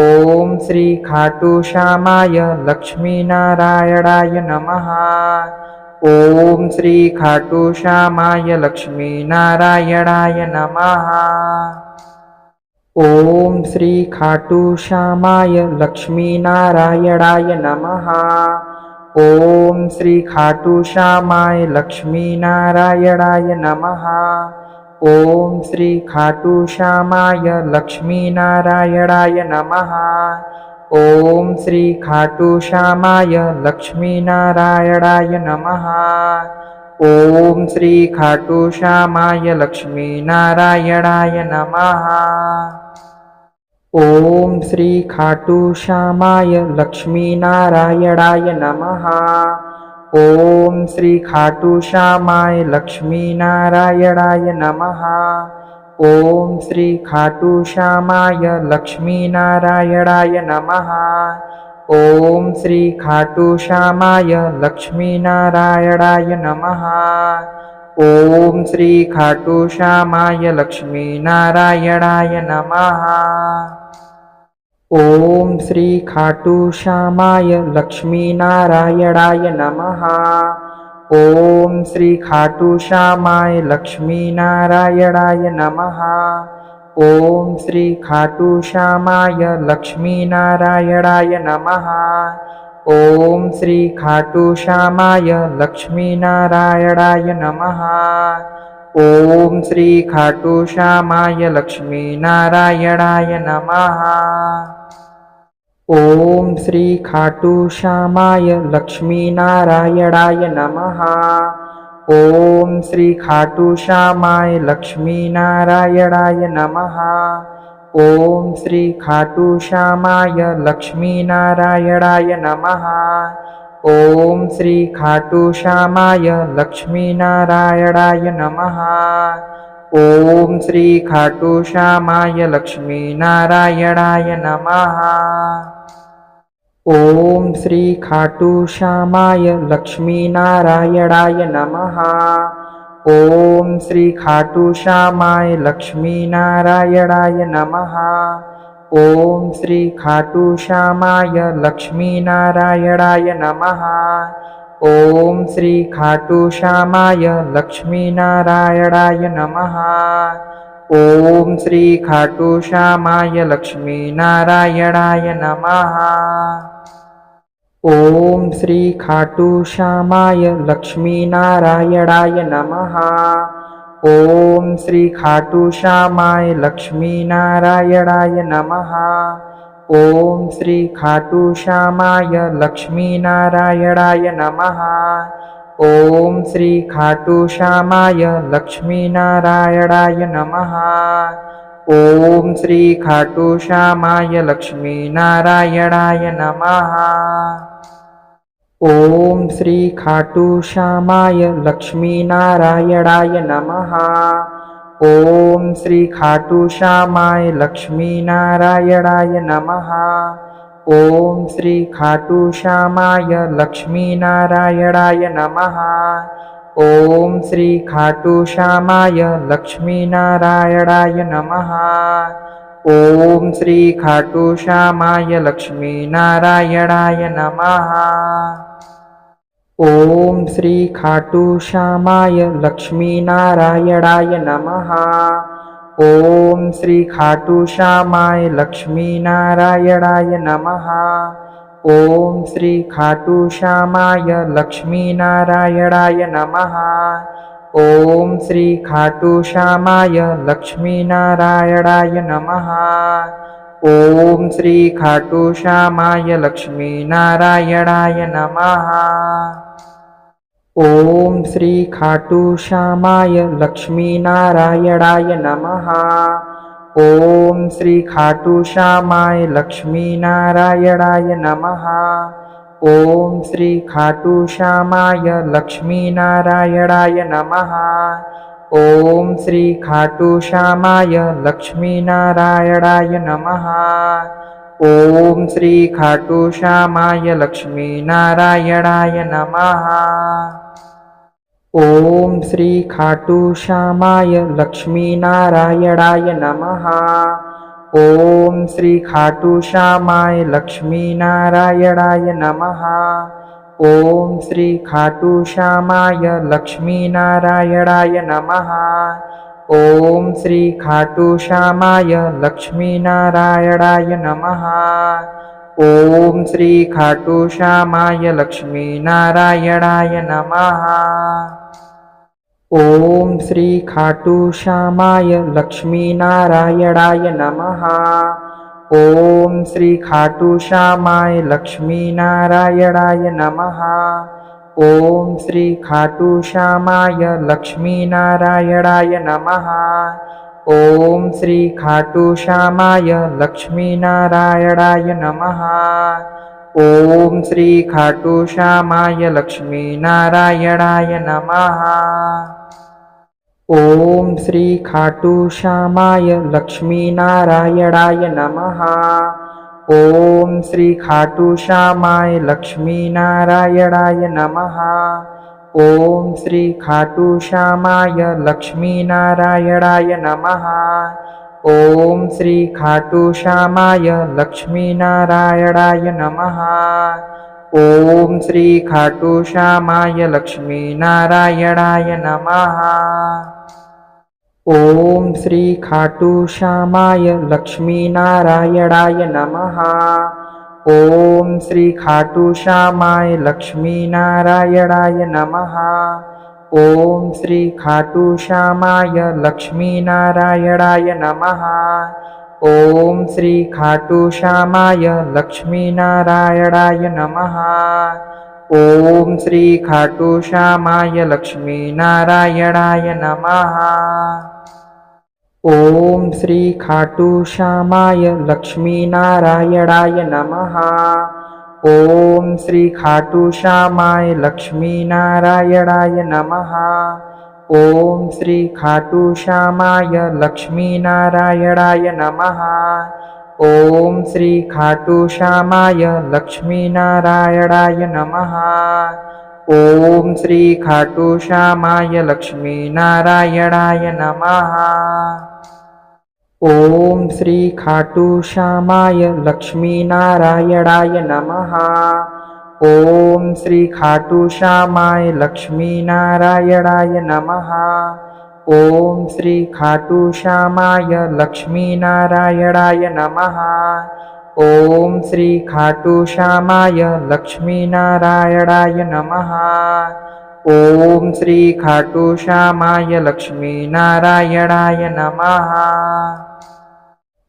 ओम श्री खाटू श्यामाय लक्ष्मी नारायणाय नमः। ओम श्री खाटू श्यामाय लक्ष्मी नारायणाय नमः। ओम श्री खाटू श्यामाय लक्ष्मी नारायणाय नमः। ओम श्री खाटू श्यामाय लक्ष्मी नारायणाय नमः। ओम श्री खाटू श्यामाय लक्ष्मी नारायणाय नमः। ओम श्री खाटू श्यामाय लक्ष्मी नारायणाय नमः। ओम श्री खाटू श्यामाय लक्ष्मी नारायणाय नमः। ओम श्री खाटू श्यामाय लक्ष्मी नारायणाय नमः। ओम श्री खाटू श्यामाय लक्ष्मी नारायणाय नमः। ओम श्री खाटू श्यामाय लक्ष्मी नारायणाय नमः। ओम श्री खाटू श्यामाय लक्ष्मी नारायणाय नमः। ओम श्री खाटू श्यामाय लक्ष्मी नारायणाय नमः। ओम श्री खाटू श्यामाय लक्ष्मी नारायणाय नमः। ओम श्री खाटू श्यामाय लक्ष्मी नारायणाय नमः। ओम श्री खाटू श्यामाय लक्ष्मी नारायणाय नमः। ओम श्री खाटू श्यामाय लक्ष्मी नारायणाय नमः। ओम श्री खाटू श्यामाय लक्ष्मी नारायणाय नमः। ओम श्री खाटू श्यामाय लक्ष्मी नारायणाय नमः। ओम श्री खाटू श्यामाय लक्ष्मी नारायणाय नमः। ओम श्री खाटू श्यामाय लक्ष्मी नारायणाय नमः। ओम श्री खाटू श्यामाय लक्ष्मी नारायणाय नमः। ओम श्री खाटू श्यामाय लक्ष्मी नारायणाय नमः। ओम श्री खाटू श्यामाय लक्ष्मी नारायणाय नमः। ओम श्री खाटू श्यामाय लक्ष्मी नारायणाय नमः। ओम श्री खाटू श्यामाय लक्ष्मी नारायणाय नमः। ओम श्री खाटू श्यामाय लक्ष्मी नारायणाय नमः। ओम श्री खाटू श्यामाय लक्ष्मी नारायणाय नमः। ओम श्री खाटू श्यामाय लक्ष्मी नारायणाय नमः। ओम श्री खाटू श्यामाय लक्ष्मी नारायणाय नमः। ओम श्री खाटू श्यामाय लक्ष्मी नारायणाय नमः। ओम श्री खाटू श्यामाय लक्ष्मी नारायणाय नमः। ओम श्री खाटू श्यामाय लक्ष्मी नारायणाय नमः। ओम श्री खाटू श्यामाय लक्ष्मी नारायणाय नमः। ओम श्री खाटू श्यामाय लक्ष्मी नारायणाय नमः। ओम श्री खाटू श्यामाय लक्ष्मी नारायणाय नमः। ओम श्री खाटू श्यामाय लक्ष्मी नारायणाय नमः। ओम श्री खाटू श्यामाय लक्ष्मी नारायणाय नमः। ओम श्री खाटू श्यामाय लक्ष्मी नारायणाय नमः। ओम श्री खाटू श्यामाय लक्ष्मी नारायणाय नमः। ओम श्री खाटू श्यामाय लक्ष्मी नारायणाय नमः। ओम श्री खाटू श्यामाय लक्ष्मी नारायणाय नमः। ओम श्री खाटू श्यामाय लक्ष्मी नारायणाय नमः। ओम श्री खाटू श्यामाय लक्ष्मी नारायणाय नमः। ओम श्री खाटू श्यामाय लक्ष्मी नारायणाय नमः। ओम श्री खाटू श्यामाय लक्ष्मी नारायणाय नमः। ओम श्री खाटू श्यामाय लक्ष्मी नारायणाय नमः। ओम श्री खाटू श्यामाय लक्ष्मी नारायणाय नमः। ओम श्री खाटू श्यामाय लक्ष्मी नारायणाय नमः। ओम श्री खाटू श्यामाय लक्ष्मी नारायणाय नमः। ओम श्री खाटू श्यामाय लक्ष्मी नारायणाय नमः। ओम श्री खाटू श्यामाय लक्ष्मी नारायणाय नमः। ओम श्री खाटू श्यामाय लक्ष्मी नारायणाय नमः। ओम श्री खाटू श्यामाय लक्ष्मी नारायणाय नमः। ओम श्री खाटू श्यामाय लक्ष्मी नारायणाय नमः। ओम श्री खाटू श्यामाय लक्ष्मी नारायणाय नमः। ओम श्री खाटू श्यामाय लक्ष्मी नारायणाय नमः। ओम श्री खाटू श्यामाय लक्ष्मी नारायणाय नमः। ओम श्री खाटू श्यामाय लक्ष्मी नारायणाय नमः। ओम श्री खाटू श्यामाय लक्ष्मी नारायणाय नमः। ओम श्री खाटू श्यामाय लक्ष्मी नारायणाय नमः। ओम श्री खाटू श्यामाय लक्ष्मी नारायणाय नमः। ओम श्री खाटू श्यामाय लक्ष्मी नारायणाय नमः। ओम श्री खाटू श्यामाय लक्ष्मी नारायणाय नमः। ओम श्री खाटू श्यामाय लक्ष्मी नारायणाय नमः। ओम श्री खाटू श्यामाय लक्ष्मी नारायणाय नमः। ओम श्री खाटू श्यामाय लक्ष्मी नारायणाय नमः। ओम श्री खाटू श्यामाय लक्ष्मी नारायणाय नमः। ओम श्री खाटू श्यामाय लक्ष्मी नारायणाय नमः। ओम श्री खाटू श्यामाय लक्ष्मी नारायणाय नमः। ओम श्री खाटू श्यामाय लक्ष्मी नारायणाय नमः। ओम श्री खाटू श्यामाय लक्ष्मी नारायणाय नमः। ओम श्री खाटू श्यामाय लक्ष्मी नारायणाय नमः। ओम श्री खाटू श्यामाय लक्ष्मी नारायणाय नमः। ओम श्री खाटू श्यामाय लक्ष्मी नारायणाय नमः। ओम श्री खाटू श्यामाय लक्ष्मी नारायणाय नमः। ओम श्री खाटू श्यामाय लक्ष्मी नारायणाय नमः। ओम श्री खाटू श्यामाय लक्ष्मी नारायणाय नमः।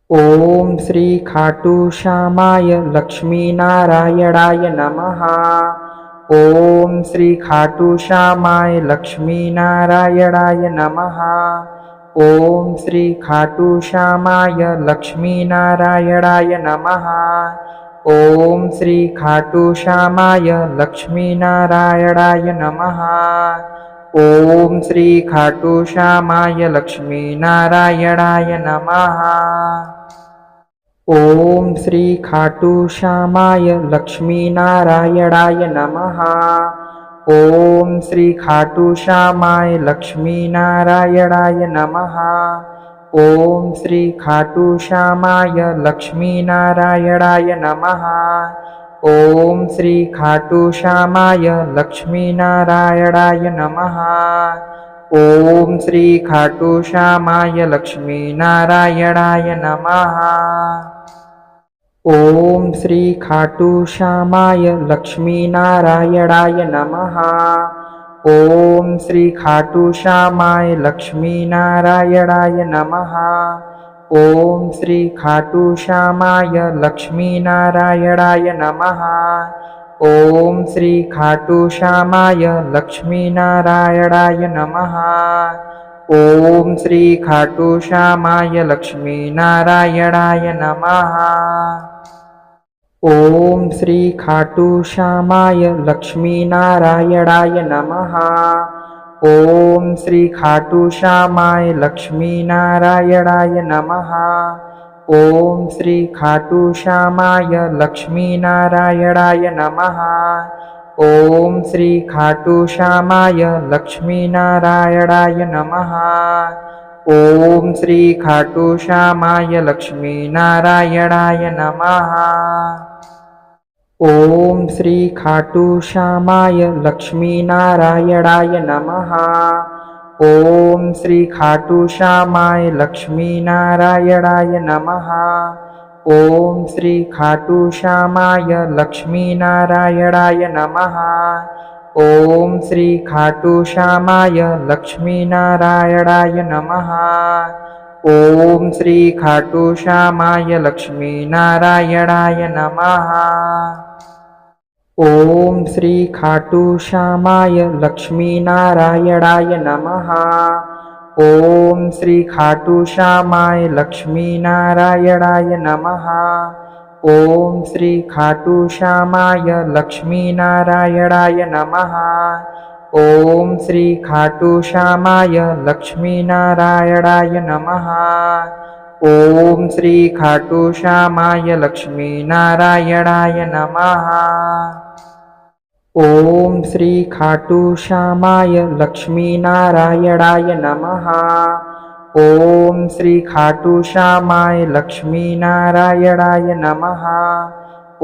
ओम श्री खाटू श्यामाय लक्ष्मी नारायणाय नमः। ओम श्री खाटू श्यामाय लक्ष्मी नारायणाय नमः। ओम श्री खाटू श्यामाय लक्ष्मी नारायणाय नमः। ओम श्री खाटू श्यामाय लक्ष्मी नारायणाय नमः। ओम श्री खाटू श्यामाय लक्ष्मी नारायणाय नमः। ओम श्री खाटू श्यामाय लक्ष्मी नारायणाय नमः। ओम श्री खाटू श्यामाय लक्ष्मी नारायणाय नमः। ओम श्री खाटू श्यामाय लक्ष्मी नारायणाय नमः। ओम श्री खाटू श्यामाय लक्ष्मी नारायणाय नमः। ओम श्री खाटू श्यामाय लक्ष्मी नारायणाय नमः। ओम श्री खाटू श्यामाय लक्ष्मी नारायणाय नमः। ओम श्री खाटू श्यामाय लक्ष्मी नारायणाय नमः। ओम श्री खाटू श्यामाय लक्ष्मी नारायणाय नमः। ओम श्री खाटू श्यामाय लक्ष्मी नारायणाय नमः। ओम श्री खाटू श्यामाय लक्ष्मी नारायणाय नमः। ओम श्री खाटू श्यामाय लक्ष्मी नारायणाय नमः। ओम श्री खाटू श्यामाय लक्ष्मी नारायणाय नमः। ओम श्री खाटू श्यामाय लक्ष्मी नारायणाय नमः। ओम श्री खाटू श्यामाय लक्ष्मी नारायणाय नमः। ओम श्री खाटू श्यामाय लक्ष्मी नारायणाय नमः। ओम श्री खाटू श्यामाय लक्ष्मी नारायणाय नमः। ओम श्री खाटू श्यामाय लक्ष्मी नारायणाय नमः। ओम श्री खाटू श्यामाय लक्ष्मी नारायणाय नमः। ओम श्री खाटू श्यामाय लक्ष्मी नारायणाय नमः। ओम श्री खाटू श्यामाय लक्ष्मी नारायणाय नमः। ओम श्री खाटू श्यामाय लक्ष्मी नारायणाय नमः। ओम श्री खाटू श्यामाय लक्ष्मी नारायणाय नमः। ओम श्री खाटू श्यामाय लक्ष्मी नारायणाय नमः। ओम श्री खाटू श्यामाय लक्ष्मी नारायणाय नमः। ओम श्री खाटू श्यामाय लक्ष्मी नारायणाय नमः। ओम श्री खाटू श्यामाय लक्ष्मी नारायणाय नमः। ओम श्री खाटू श्यामाय लक्ष्मी नारायणाय नमः।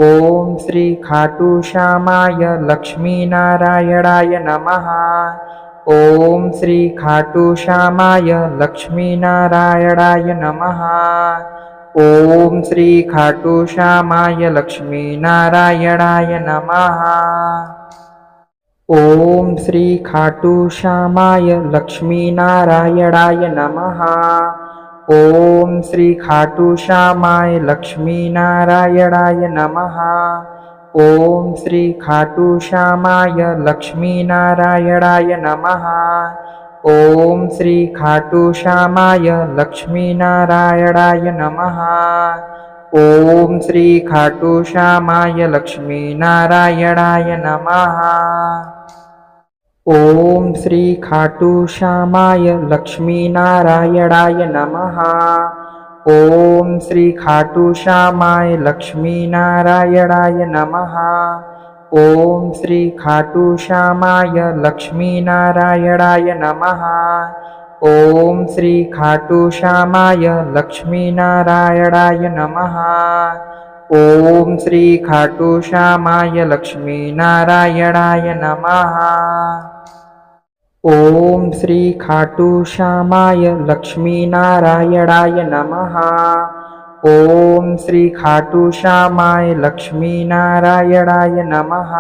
ओम श्री खाटू श्यामाय लक्ष्मी नारायणाय नमः। ओम श्री खाटू श्यामाय लक्ष्मी नारायणाय नमः। ओम श्री खाटू श्यामाय लक्ष्मी नारायणाय नमः। ओम श्री खाटू श्यामाय लक्ष्मी नारायणाय नमः। ओम श्री खाटू श्यामाय लक्ष्मी नारायणाय नमः। ओम श्री खाटू श्यामाय लक्ष्मी नारायणाय नमः। ओम श्री खाटू श्यामाय लक्ष्मी नारायणाय नमः। ओम श्री खाटू श्यामाय लक्ष्मी नारायणाय नमः। ओम श्री खाटू श्यामाय लक्ष्मी नारायणाय नमः। ओम श्री खाटू श्यामाय लक्ष्मी नारायणाय नमः। ओम श्री खाटू श्यामाय लक्ष्मी नारायणाय नमः। ओम श्री खाटू श्यामाय लक्ष्मी नारायणाय नमः। ओम श्री खाटू श्यामाय लक्ष्मी नारायणाय नमः। ओम श्री खाटू श्यामाय लक्ष्मी नारायणाय नमः। ओम श्री खाटू श्यामाय लक्ष्मी नारायणाय नमः।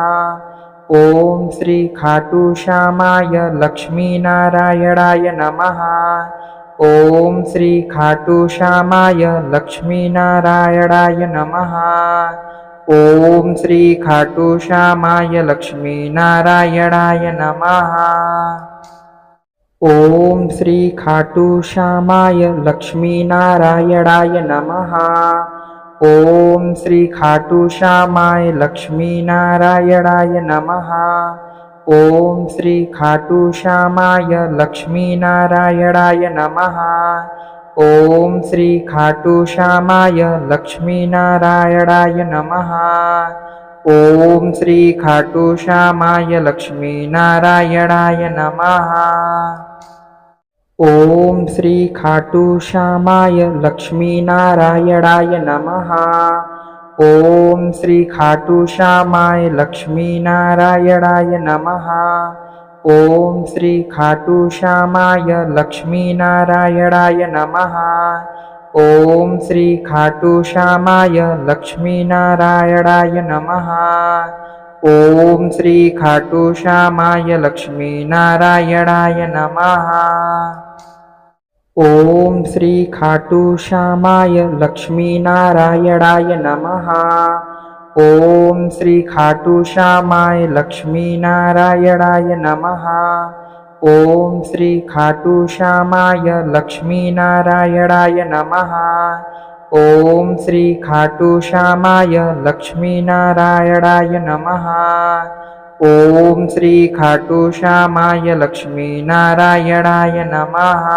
ओम श्री खाटू श्यामाय लक्ष्मी नारायणाय नमः। ओम श्री खाटू श्यामाय लक्ष्मी नारायणाय नमः। ओम श्री खाटू श्यामाय लक्ष्मी नारायणाय नमः। ओम श्री खाटू श्यामाय लक्ष्मी नारायणाय नमः। ओम श्री खाटू श्यामाय लक्ष्मी नारायणाय नमः। ओम श्री खाटू श्यामाय लक्ष्मी नारायणाय नमः। ओम श्री खाटू श्यामाय लक्ष्मी नारायणाय नमः। ओम श्री खाटू श्यामाय लक्ष्मी नारायणाय नमः। ओम श्री खाटू श्यामाय लक्ष्मी नारायणाय नमः। ओम श्री खाटू श्यामाय लक्ष्मी नारायणाय नमः। ओम श्री खाटू श्यामाय लक्ष्मी नारायणाय नमः। ओम श्री खाटू श्यामाय लक्ष्मी नारायणाय नमः। ओम श्री खाटू श्यामाय लक्ष्मी नारायणाय नमः। ओम श्री खाटू श्यामाय लक्ष्मी नारायणाय नमः। ओम श्री खाटू श्यामाय लक्ष्मी नारायणाय नमः। ओम श्री खाटू श्यामाय लक्ष्मी नारायणाय नमः। ओम श्री खाटू श्यामाय लक्ष्मी नारायणाय नमः। ओम श्री खाटू श्यामाय लक्ष्मी नारायणाय नमः।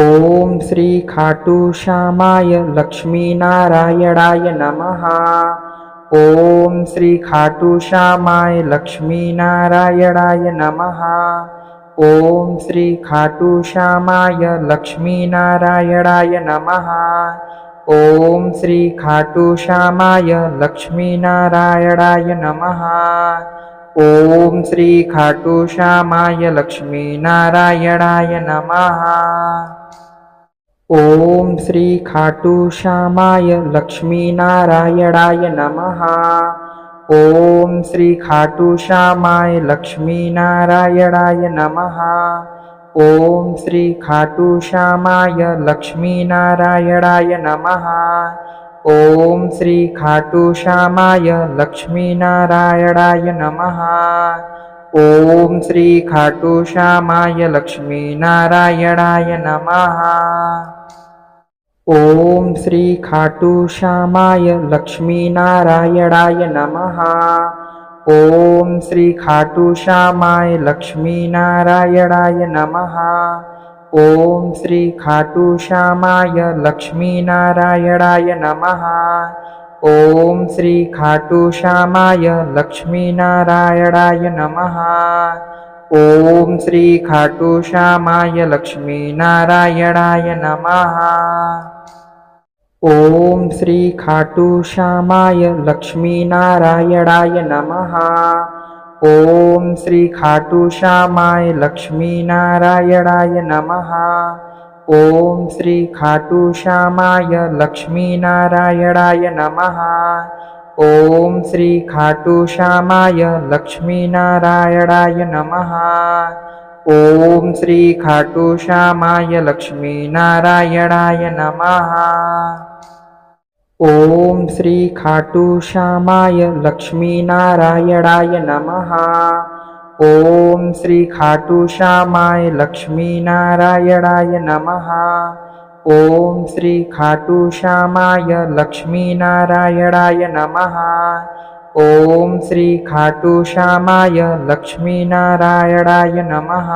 ओम श्री खाटू श्यामाय लक्ष्मी नारायणाय नमः। ओम श्री खाटू श्यामाय लक्ष्मी नारायणाय नमः। ओम श्री खाटू श्यामाय लक्ष्मी नारायणाय नमः। ओम श्री खाटू श्यामाय लक्ष्मी नारायणाय नमः। ओम श्री खाटू श्यामाय लक्ष्मी नारायणाय नमः। ओम श्री खाटू श्यामाय लक्ष्मी नारायणाय नमः। ओम श्री खाटू श्यामाय लक्ष्मी नारायणाय नमः। ओम श्री खाटू श्यामाय लक्ष्मी नारायणाय नमः। ओम श्री खाटू श्यामाय लक्ष्मी नारायणाय नमः। ओम श्री खाटू श्यामाय लक्ष्मी नारायणाय नमः। ओम श्री खाटू श्यामाय लक्ष्मी नारायणाय नमः। ओम श्री खाटू श्यामाय लक्ष्मी नारायणाय नमः। ओम श्री खाटू श्यामाय लक्ष्मी नारायणाय नमः। ओम श्री खाटू श्यामाय लक्ष्मी नारायणाय नमः। ओम श्री खाटू श्यामाय लक्ष्मी नारायणाय नमः। ओम श्री खाटू श्यामाय लक्ष्मी नारायणाय नमः। ओम श्री खाटू श्यामाय लक्ष्मी नारायणाय नमः। ओम श्री खाटू श्यामाय लक्ष्मी नारायणाय नमः। ओम श्री खाटू श्यामाय लक्ष्मी नारायणाय नमः। ओम श्री खाटू श्यामाय लक्ष्मी नारायणाय नमः। ओम श्री खाटू श्यामाय लक्ष्मी नारायणाय नमः। ओम श्री खाटू श्यामाय लक्ष्मी नारायणाय नमः। ओम श्री खाटू श्यामाय लक्ष्मी नारायणाय नमः। ओम श्री खाटू श्यामाय लक्ष्मी नारायणाय नमः।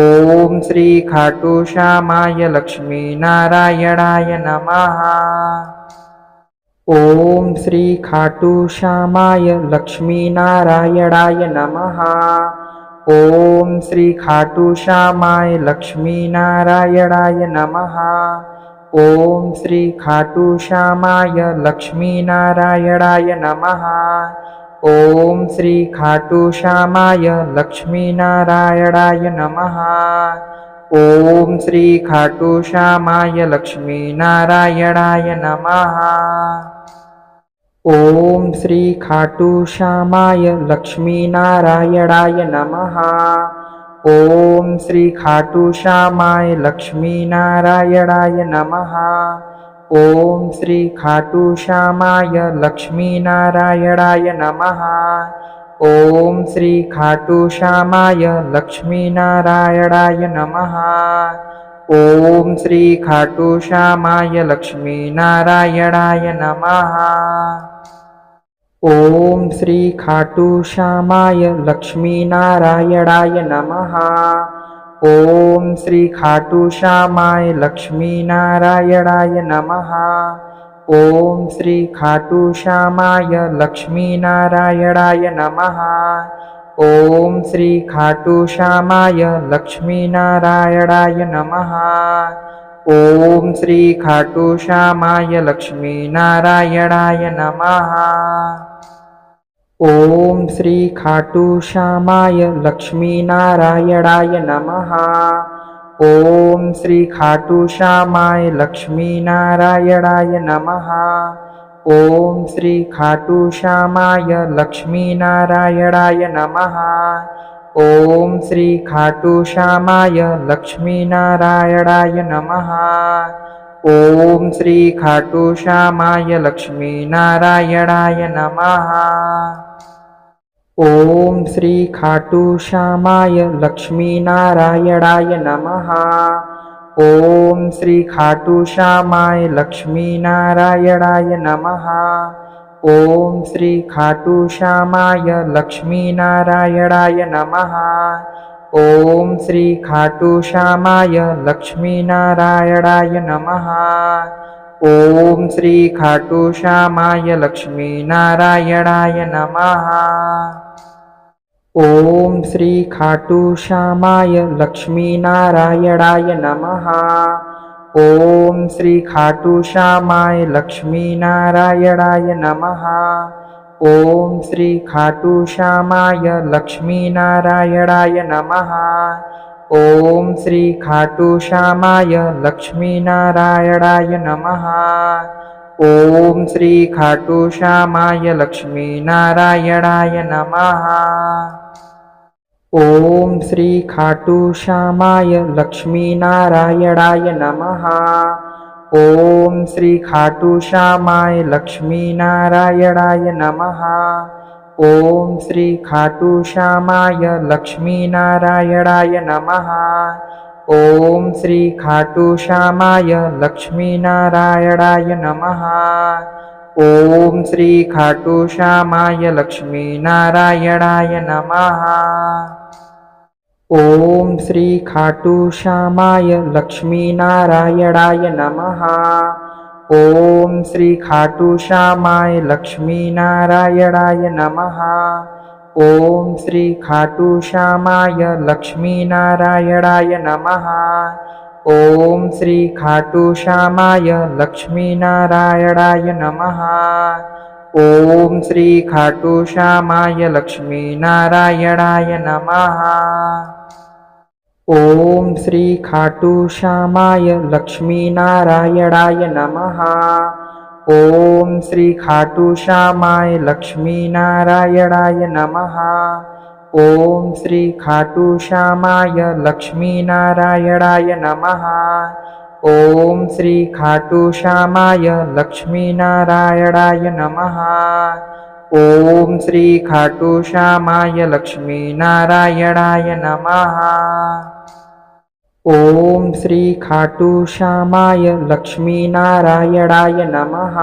ओम श्री खाटू श्यामाय लक्ष्मी नारायणाय नमः। ओम श्री खाटू श्यामाय लक्ष्मी नारायणाय नमः। ओम श्री खाटू श्यामाय लक्ष्मी नारायणाय नमः। ओम श्री खाटू श्यामाय लक्ष्मी नारायणाय नमः। ओम श्री खाटू श्यामाय लक्ष्मी नारायणाय नमः। ओम श्री खाटू श्यामाय लक्ष्मी नारायणाय नमः। ओम श्री खाटू श्यामाय लक्ष्मी नारायणाय नमः। ओम श्री खाटू श्यामाय लक्ष्मी नारायणाय नमः। ओम श्री खाटू श्यामाय लक्ष्मी नारायणाय नमः। ओम श्री खाटू श्यामाय लक्ष्मी नारायणाय नमः। ओम श्री खाटू श्यामाय लक्ष्मी नारायणाय नमः। ओम श्री खाटू श्यामाय लक्ष्मी नारायणाय नमः। ओम श्री खाटू श्यामाय लक्ष्मी नारायणाय नमः। ओम श्री खाटू श्यामाय लक्ष्मी नारायणाय नमः। ओम श्री खाटू श्यामाय लक्ष्मी नारायणाय नमः। ओम श्री खाटू श्यामाय लक्ष्मी नारायणाय नमः। ओम श्री खाटू श्यामाय लक्ष्मी नारायणाय नमः। ओम श्री खाटू श्यामाय लक्ष्मी नारायणाय नमः। ओम श्री खाटू श्यामाय लक्ष्मी नारायणाय नमः। ओम श्री खाटू श्यामाय लक्ष्मी नारायणाय नमः। ओम श्री खाटू श्यामाय लक्ष्मी नारायणाय नमः। ओम श्री खाटू श्यामाय लक्ष्मी नारायणाय नमः। ओम श्री खाटू श्यामाय लक्ष्मी नारायणाय नमः। ओम श्री खाटू श्यामाय लक्ष्मी नारायणाय नमः। ओम श्री खाटू श्यामाय लक्ष्मी नारायणाय नमः। ओम श्री खाटू श्यामाय लक्ष्मी नारायणाय नमः। ओम श्री खाटू श्यामाय लक्ष्मी नारायणाय नमः। ओम श्री खाटू श्यामाय लक्ष्मी नारायणाय नमः। ओम श्री खाटू श्यामाय लक्ष्मी नारायणाय नमः। ओम श्री खाटू श्यामाय लक्ष्मी नारायणाय नमः। ओम श्री खाटू श्यामाय लक्ष्मी नारायणाय नमः। ओम श्री खाटू श्यामाय लक्ष्मी नारायणाय नमः। ओम श्री खाटू श्यामाय लक्ष्मी नारायणाय नमः। ओम श्री खाटू श्यामाय लक्ष्मी नारायणाय नमः। ओम श्री खाटू श्यामाय लक्ष्मी नारायणाय नमः। ओम श्री खाटू श्यामाय लक्ष्मी नारायणाय नमः। ओम श्री खाटू श्यामाय लक्ष्मी नारायणाय नमः। ओम श्री खाटू श्यामाय लक्ष्मी नारायणाय नमः। ओम श्री खाटू श्यामाय लक्ष्मी नारायणाय नमः। ओम श्री खाटू श्यामाय लक्ष्मी नारायणाय नमः। ओम श्री खाटू श्यामाय लक्ष्मी नारायणाय नमः। ओम श्री खाटू श्यामाय लक्ष्मी नारायणाय नमः। ओम श्री खाटू श्यामाय लक्ष्मी नारायणाय नमः। ओम श्री खाटू श्यामाय लक्ष्मी नारायणाय नमः। ओम श्री खाटू श्यामाय लक्ष्मी नारायणाय नमः। ओम श्री खाटू श्यामाय लक्ष्मी नारायणाय नमः। ओम श्री खाटू श्यामाय लक्ष्मी नारायणाय नमः।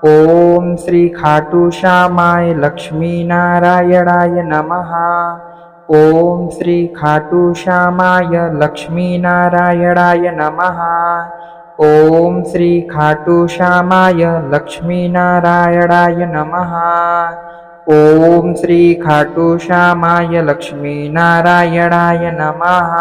ओम श्री खाटू श्यामाय लक्ष्मी नारायणाय नमः। ओम श्री खाटू श्यामाय लक्ष्मी नारायणाय नमः। ओम श्री खाटू श्यामाय लक्ष्मी नारायणाय नमः। ओम श्री खाटू श्यामाय लक्ष्मी नारायणाय नमः।